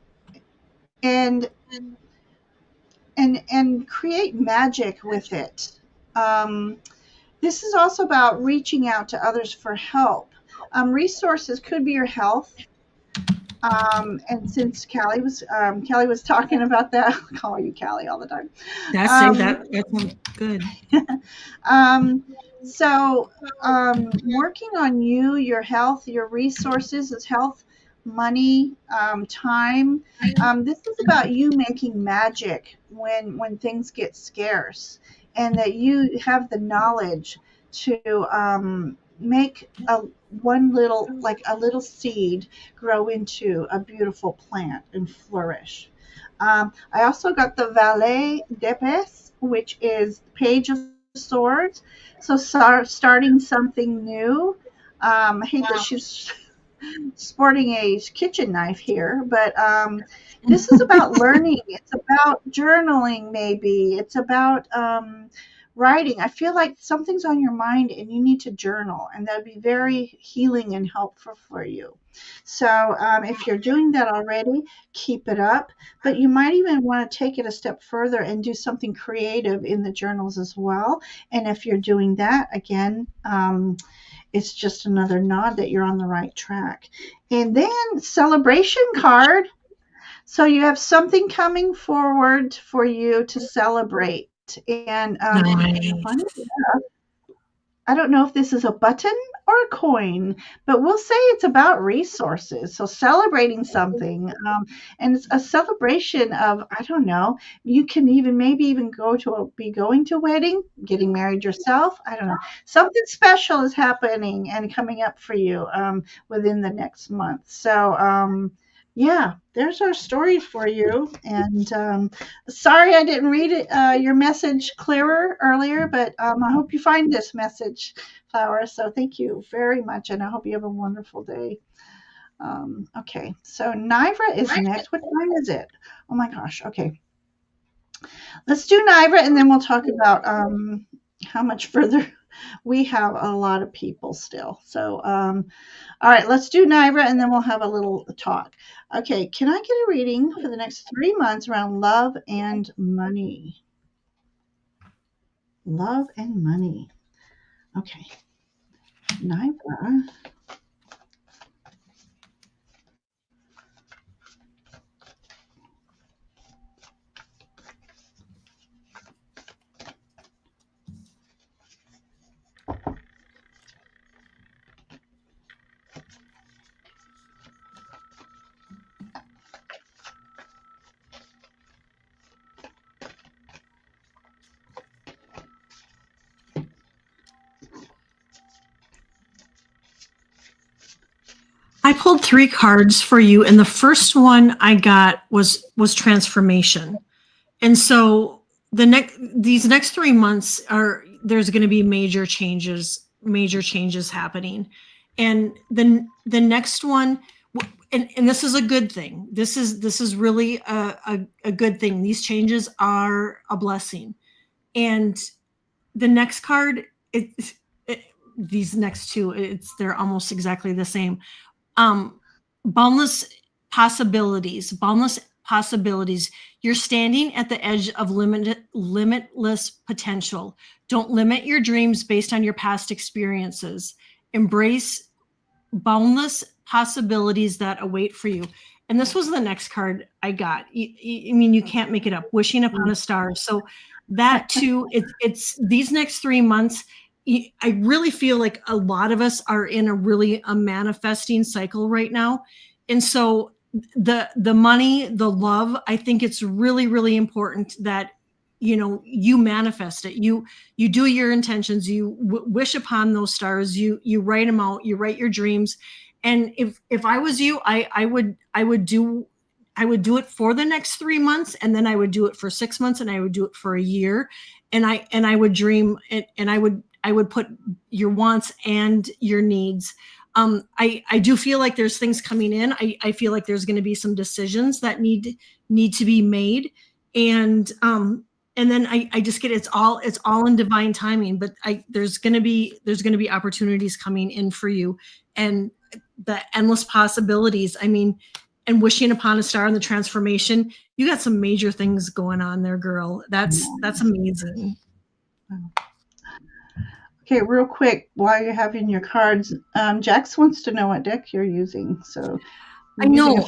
and create magic with it." Um, this is also about reaching out to others for help. Resources could be your health. And since Kelly was talking about that, I call you Kelly all the time. That's say Um, that sounds good. um, so working on you, your health, your resources is health, money, time. This is about you making magic when things get scarce, and that you have the knowledge to make a little seed grow into a beautiful plant and flourish. I also got the Valet d'Epes, which is Page of Swords. So starting something new. I hate that she's sporting a kitchen knife here, but this is about learning. It's about journaling, maybe. It's about writing. I feel like something's on your mind and you need to journal, and that'd be very healing and helpful for you. So if you're doing that already, keep it up. But you might even want to take it a step further and do something creative in the journals as well. And if you're doing that, again, it's just another nod that you're on the right track. And then celebration card. So you have something coming forward for you to celebrate. And Nice. funny, I don't know if this is a button or a coin, but we'll say it's about resources. So celebrating something, and it's a celebration of, I don't know. You can even maybe even be going to a wedding, getting married yourself. I don't know. Something special is happening and coming up for you within the next month. So yeah, there's our story for you. And sorry I didn't read it, your message clearer earlier, but I hope you find this message, Flower. So thank you very much, and I hope you have a wonderful day. Okay, so Nivra is next. What time is it? Oh my gosh. Okay, let's do Nivra, and then we'll talk about how much further. We have a lot of people still. So, all right, let's do Nivra, and then we'll have a little talk. Okay, can I get a reading for the next 3 months around love and money? Love and money. Okay, Nivra. I pulled 3 cards for you, and the first one I got was transformation. And so these next 3 months there's going to be major changes happening. And then the next one, and this is a good thing. This is really a good thing. These changes are a blessing. And the next card, these next two, they're almost exactly the same. Boundless possibilities. You're standing at the edge of limitless potential. Don't limit your dreams based on your past experiences. Embrace boundless possibilities that await for you. And this was the next card I got. I mean, you can't make it up. Wishing upon a star. So that too, it's these next 3 months. I really feel like a lot of us are in a manifesting cycle right now. And so the money, the love, I think it's really, really important that, you manifest it. You do your intentions, you wish upon those stars, you write them out, you write your dreams. And if I was you, I would do it for the next 3 months, and then I would do it for 6 months, and I would do it for a year. And I would dream, and I would put your wants and your needs. I do feel like there's things coming in. I feel like there's going to be some decisions that need to be made. And then I just get, it's all in divine timing. But there's going to be opportunities coming in for you, and the endless possibilities. I mean, and wishing upon a star in the transformation. You got some major things going on there, girl. That's amazing. Okay, real quick, while you're having your cards, Jax wants to know what deck you're using. So I know.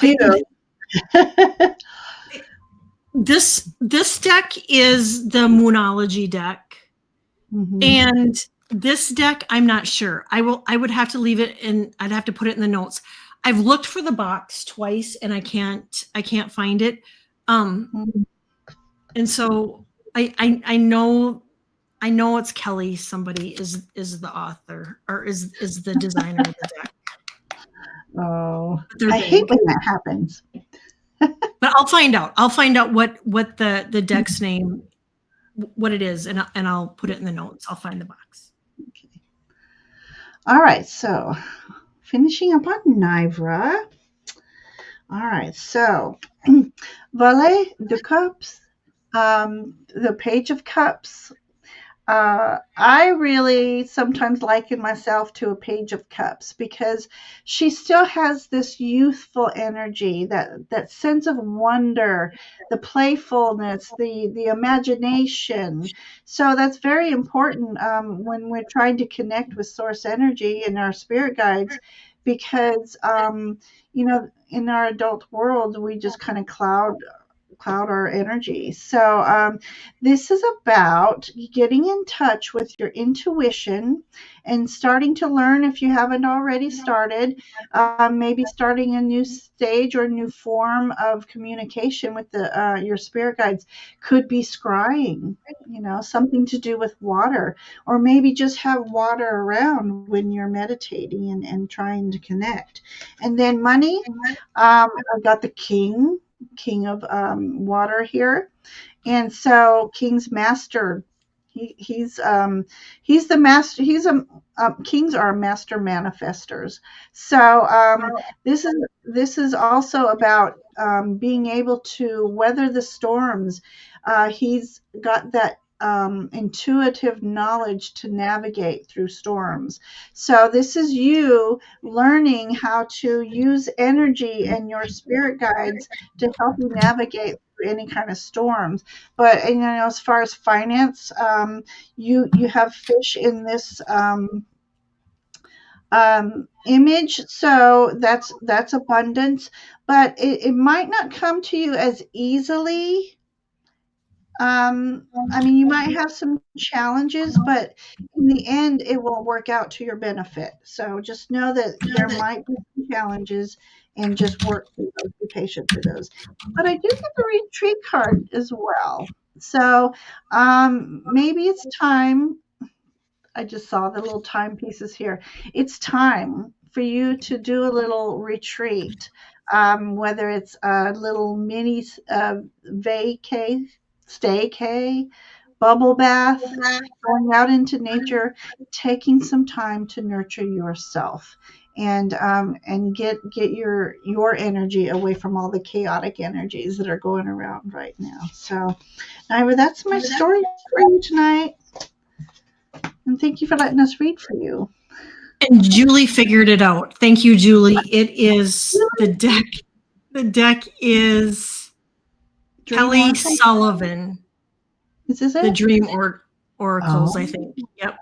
This deck is the Moonology deck. Mm-hmm. And this deck, I'm not sure. I would have to leave it in, I'd have to put it in the notes. I've looked for the box twice and I can't find it. And so I know it's Kelly. Somebody is the author, or is the designer of the deck. Oh, I hate when that happens. But I'll find out. I'll find out what the deck's name, what it is, and I'll put it in the notes. I'll find the box. Okay. All right. So finishing up on Nivra. All right. So Valet de Cups, the Page of Cups. I really sometimes liken myself to a Page of Cups, because she still has this youthful energy, that sense of wonder, the playfulness, the imagination. So that's very important when we're trying to connect with source energy and our spirit guides, because in our adult world we just kind of cloud our energy. So this is about getting in touch with your intuition and starting to learn, if you haven't already started, maybe starting a new stage or a new form of communication with your spirit guides. Could be scrying, something to do with water, or maybe just have water around when you're meditating and trying to connect. And then money, I've got the king of water here, and so King's master. He's the master. Kings are master manifestors. So this is also about being able to weather the storms. He's got that intuitive knowledge to navigate through storms. So this is you learning how to use energy and your spirit guides to help you navigate through any kind of storms. But as far as finance, you have fish in this image, so that's abundance, but it might not come to you as easily. You might have some challenges, but in the end, it will work out to your benefit. So just know that there might be some challenges, and just work through those, be patient through those. But I do get the retreat card as well. So maybe it's time. I just saw the little timepieces here. It's time for you to do a little retreat, whether it's a little mini vacay, staycay, bubble bath, going out into nature, taking some time to nurture yourself, and get your energy away from all the chaotic energies that are going around right now. So, Ivor, that's my story for you tonight. And thank you for letting us read for you. And Julie figured it out. Thank you, Julie. It is the deck. The deck is Kelly Sullivan. Is this it? The Dream Oracles, I think. Yep.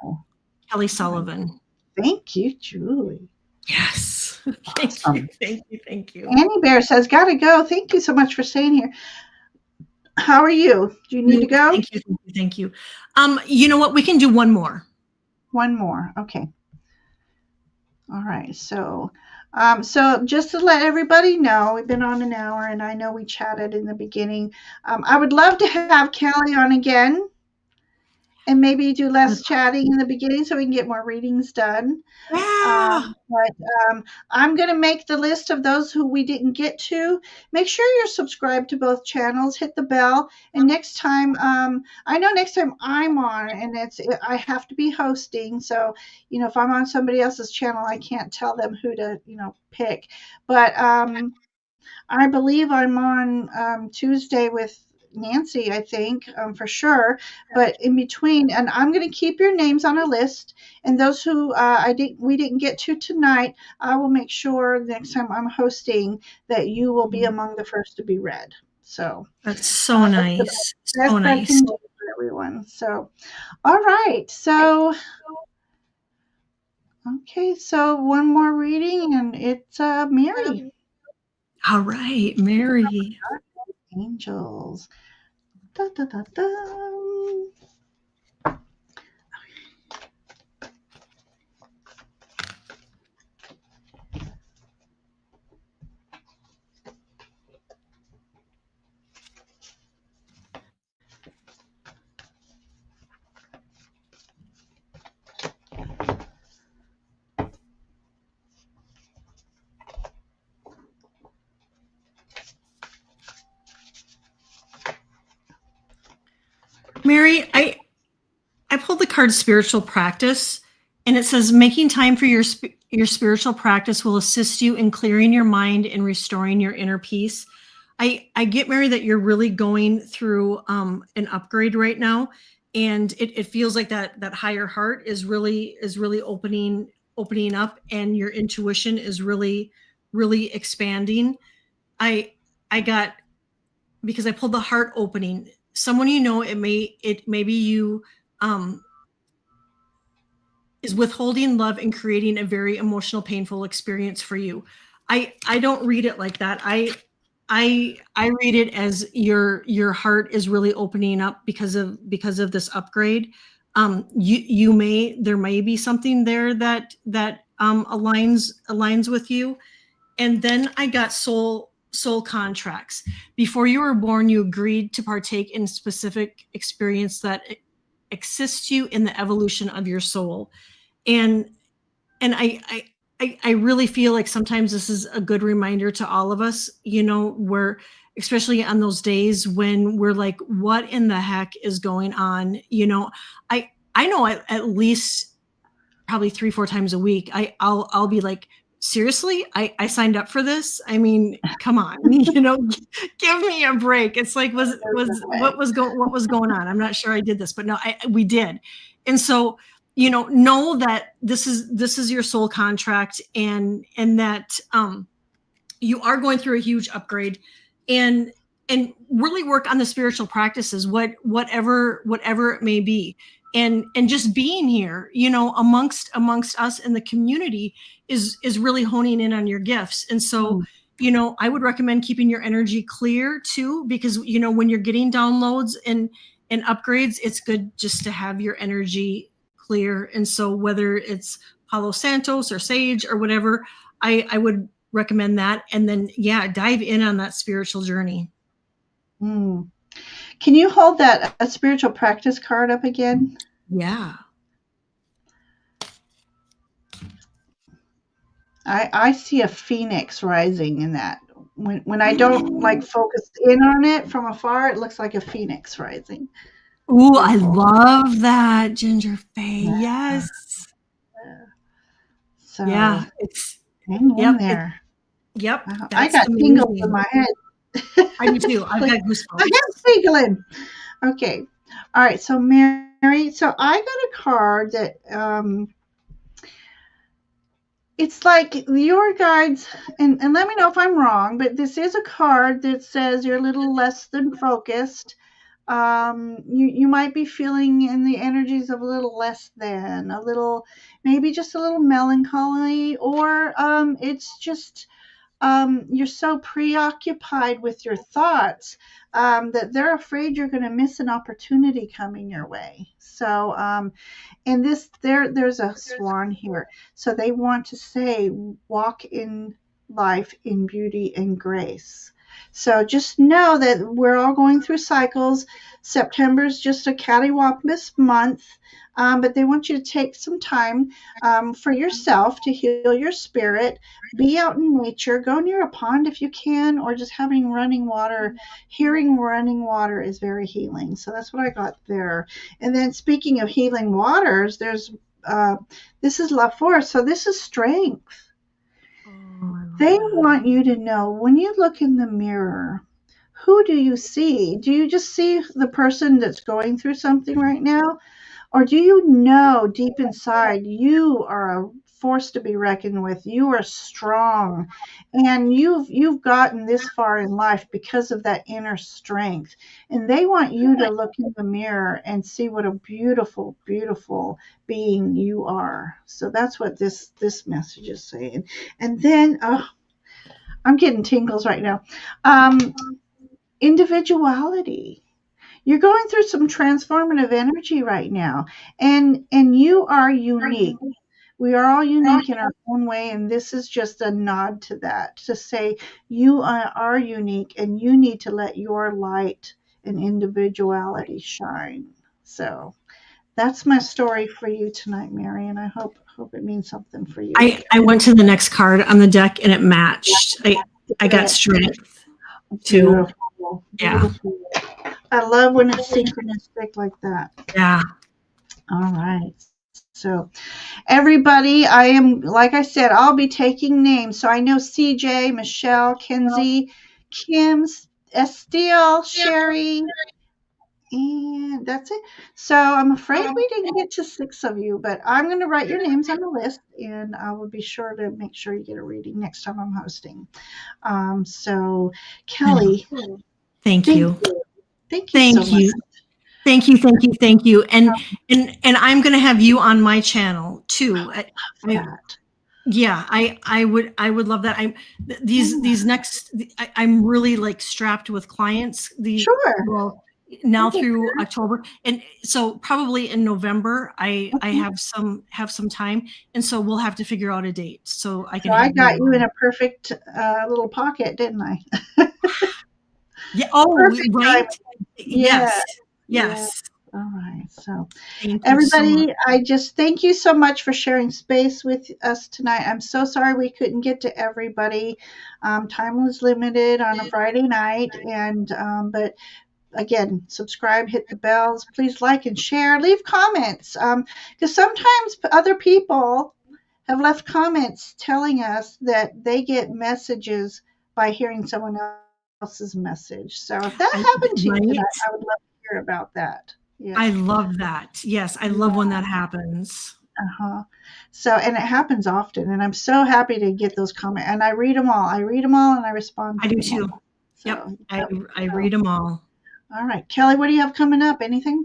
Kelly Sullivan. Thank you, Julie. Yes. Awesome. Thank you. Annie Bear says, gotta go. Thank you so much for staying here. How are you? Do you need to go? Thank you. You know what? We can do one more. One more. Okay. All right. So So just to let everybody know, we've been on an hour, and I know we chatted in the beginning. I would love to have Kelly on again and maybe do less chatting in the beginning so we can get more readings done. Yeah. But I'm going to make the list of those who we didn't get to. Make sure you're subscribed to both channels. Hit the bell, and next time, I know next time I'm on, and I have to be hosting. So if I'm on somebody else's channel, I can't tell them who to pick. But I believe I'm on Tuesday with Nancy, I think, for sure. But in between, and I'm going to keep your names on a list, and those who we didn't get to tonight, I will make sure next time I'm hosting that you will be among the first to be read. So That's so that's the nice. So best I nice. can do for everyone. So, all right. So, okay. So one more reading, and it's Mary. All right, Mary. Angels. Da, da, da, da. Mary, I pulled the card spiritual practice, and it says making time for your spiritual practice will assist you in clearing your mind and restoring your inner peace. I get, Mary, that you're really going through an upgrade right now, and it feels like that higher heart is really opening up, and your intuition is really expanding. I got, because I pulled the heart opening. Someone it maybe you um is withholding love and creating a very emotional, painful experience for you. I don't read it like that. I read it as your heart is really opening up because of this upgrade. There may be something there that aligns with you. And then I got soul contracts. Before you were born, you agreed to partake in specific experience that assists you in the evolution of your soul. And and I really feel like sometimes this is a good reminder to all of us, where, especially on those days when we're like, what in the heck is going on? I know at least probably 3-4 times a week, I'll be like, seriously, I signed up for this. I mean, come on, give me a break. It's like, what was going on? I'm not sure I did this, but no, we did. And so, know that this is your soul contract, and that you are going through a huge upgrade, and really work on the spiritual practices, whatever it may be. And just being here, amongst us in the community is really honing in on your gifts. And so, I would recommend keeping your energy clear too, because when you're getting downloads and upgrades, it's good just to have your energy clear. And so, whether it's Palo Santos or Sage or whatever, I would recommend that. And then, yeah, dive in on that spiritual journey. Mm. Can you hold that a spiritual practice card up again? Yeah. I see a phoenix rising in that. When I don't like focus in on it from afar, it looks like a phoenix rising. Ooh, I love that, Ginger Faye. Yes. So Yeah, hang in yep, there. yep. I That's got tingles in amazing. my head. I do too. I've got I goosebumps. have tingling. Okay. All right. So Mary, so I got a card that it's like your guides, and let me know if I'm wrong, but this is a card that says you're a little less than focused. You might be feeling in the energies of a little less than, maybe just a little melancholy, or it's just you're so preoccupied with your thoughts that they're afraid you're going to miss an opportunity coming your way. So, and there's a swan here. So they want to say, walk in life in beauty and grace. So just know that we're all going through cycles. September's just a cattywampus month, but they want you to take some time for yourself to heal your spirit. Be out in nature. Go near a pond if you can, or just having running water. Hearing running water is very healing. So that's what I got there. And then speaking of healing waters, there's this is La Force, so this is strength. They want you to know when you look in the mirror, who do you see? Do you just see the person that's going through something right now? Or do you know deep inside you are a force to be reckoned with? You are strong, and you've gotten this far in life because of that inner strength. And they want you to look in the mirror and see what a beautiful, beautiful being you are. So that's what this message is saying. And then, oh, I'm getting tingles right now. Um, Individuality. You're going through some transformative energy right now, and you are unique. We are all unique in our own way, and this is just a nod to that, to say you are unique and you need to let your light and individuality shine. So that's my story for you tonight, Mary, and I hope it means something for you. I went to the next card on the deck and it matched. I got strength too. Beautiful. Yeah. Beautiful. I love when it's synchronistic like that. Yeah. All right. So, everybody, I am, like I said, I'll be taking names. So I know CJ, Michelle, Kenzie, Kim, Estelle, Sherry, and that's it. So I'm afraid we didn't get to 6 of you, but I'm going to write your names on the list, and I will be sure to make sure you get a reading next time I'm hosting. So, Kelly, thank you. Thank you so much. Thank you. And I'm going to have you on my channel too. I would love that. These next, I'm really like strapped with clients. Sure. Well, now through October, and so probably in November I have some time, and so we'll have to figure out a date so I can. So I got you in a perfect little pocket, didn't I? Yeah. Oh, right. Yes. All right. So, thank everybody, so I just thank you so much for sharing space with us tonight. I'm so sorry we couldn't get to everybody. Time was limited on a Friday night, and but again, subscribe, hit the bells, please like and share, leave comments, because sometimes other people have left comments telling us that they get messages by hearing someone else's message. So if that happened to you tonight, I would love to hear about that. Yeah. I love that. Yes, I love when that happens. So, and it happens often, and I'm so happy to get those comments, and I read them all. And I respond to them. I do too. So, yep, I read them all. All right, Kelly, what do you have coming up? Anything?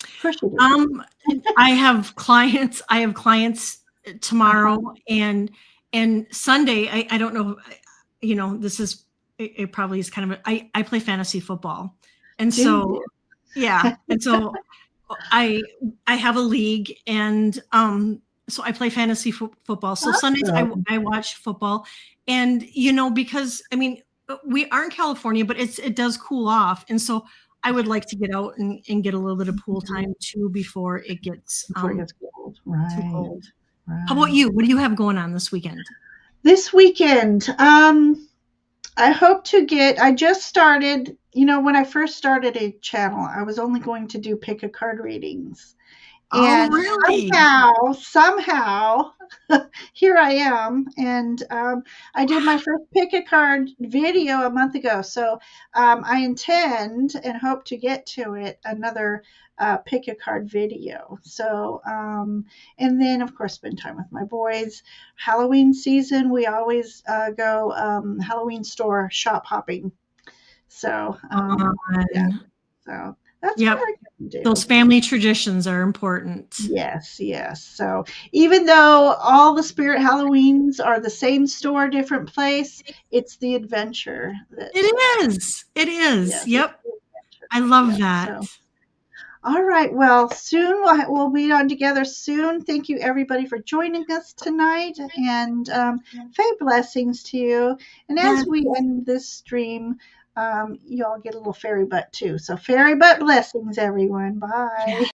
Of course you do. I have clients tomorrow and Sunday. I don't know, this is, it probably is kind of, I play fantasy football. And so, yeah. And so I have a league, and so I play fantasy football. So Sundays I watch football, and because we are in California, but it does cool off, and so I would like to get out and get a little bit of pool time too before it gets cold. Right. Too cold. Right. How about you? What do you have going on this weekend? This weekend, I hope to I just started, when I first started a channel, I was only going to do pick a card readings. And really? somehow, here I am. And I did my first pick a card video a month ago. So I intend and hope to get to it another pick a card video. So, and then of course, spend time with my boys. Halloween season, we always go Halloween store shop hopping. So, yeah. So That's Yep. what I can do. Those family traditions are important. Yes, yes. So even though all the spirit Halloweens are the same store, different place, it's the adventure that, It is. It is. yes, it's Yep. the adventure. I love Yes. that. So, all right. Well, soon we'll be on together soon. Thank you, everybody, for joining us tonight. And Faye, blessings to you. And Yeah. as we end this stream, you all get a little fairy butt too. So, fairy butt blessings, everyone. Bye. Yeah.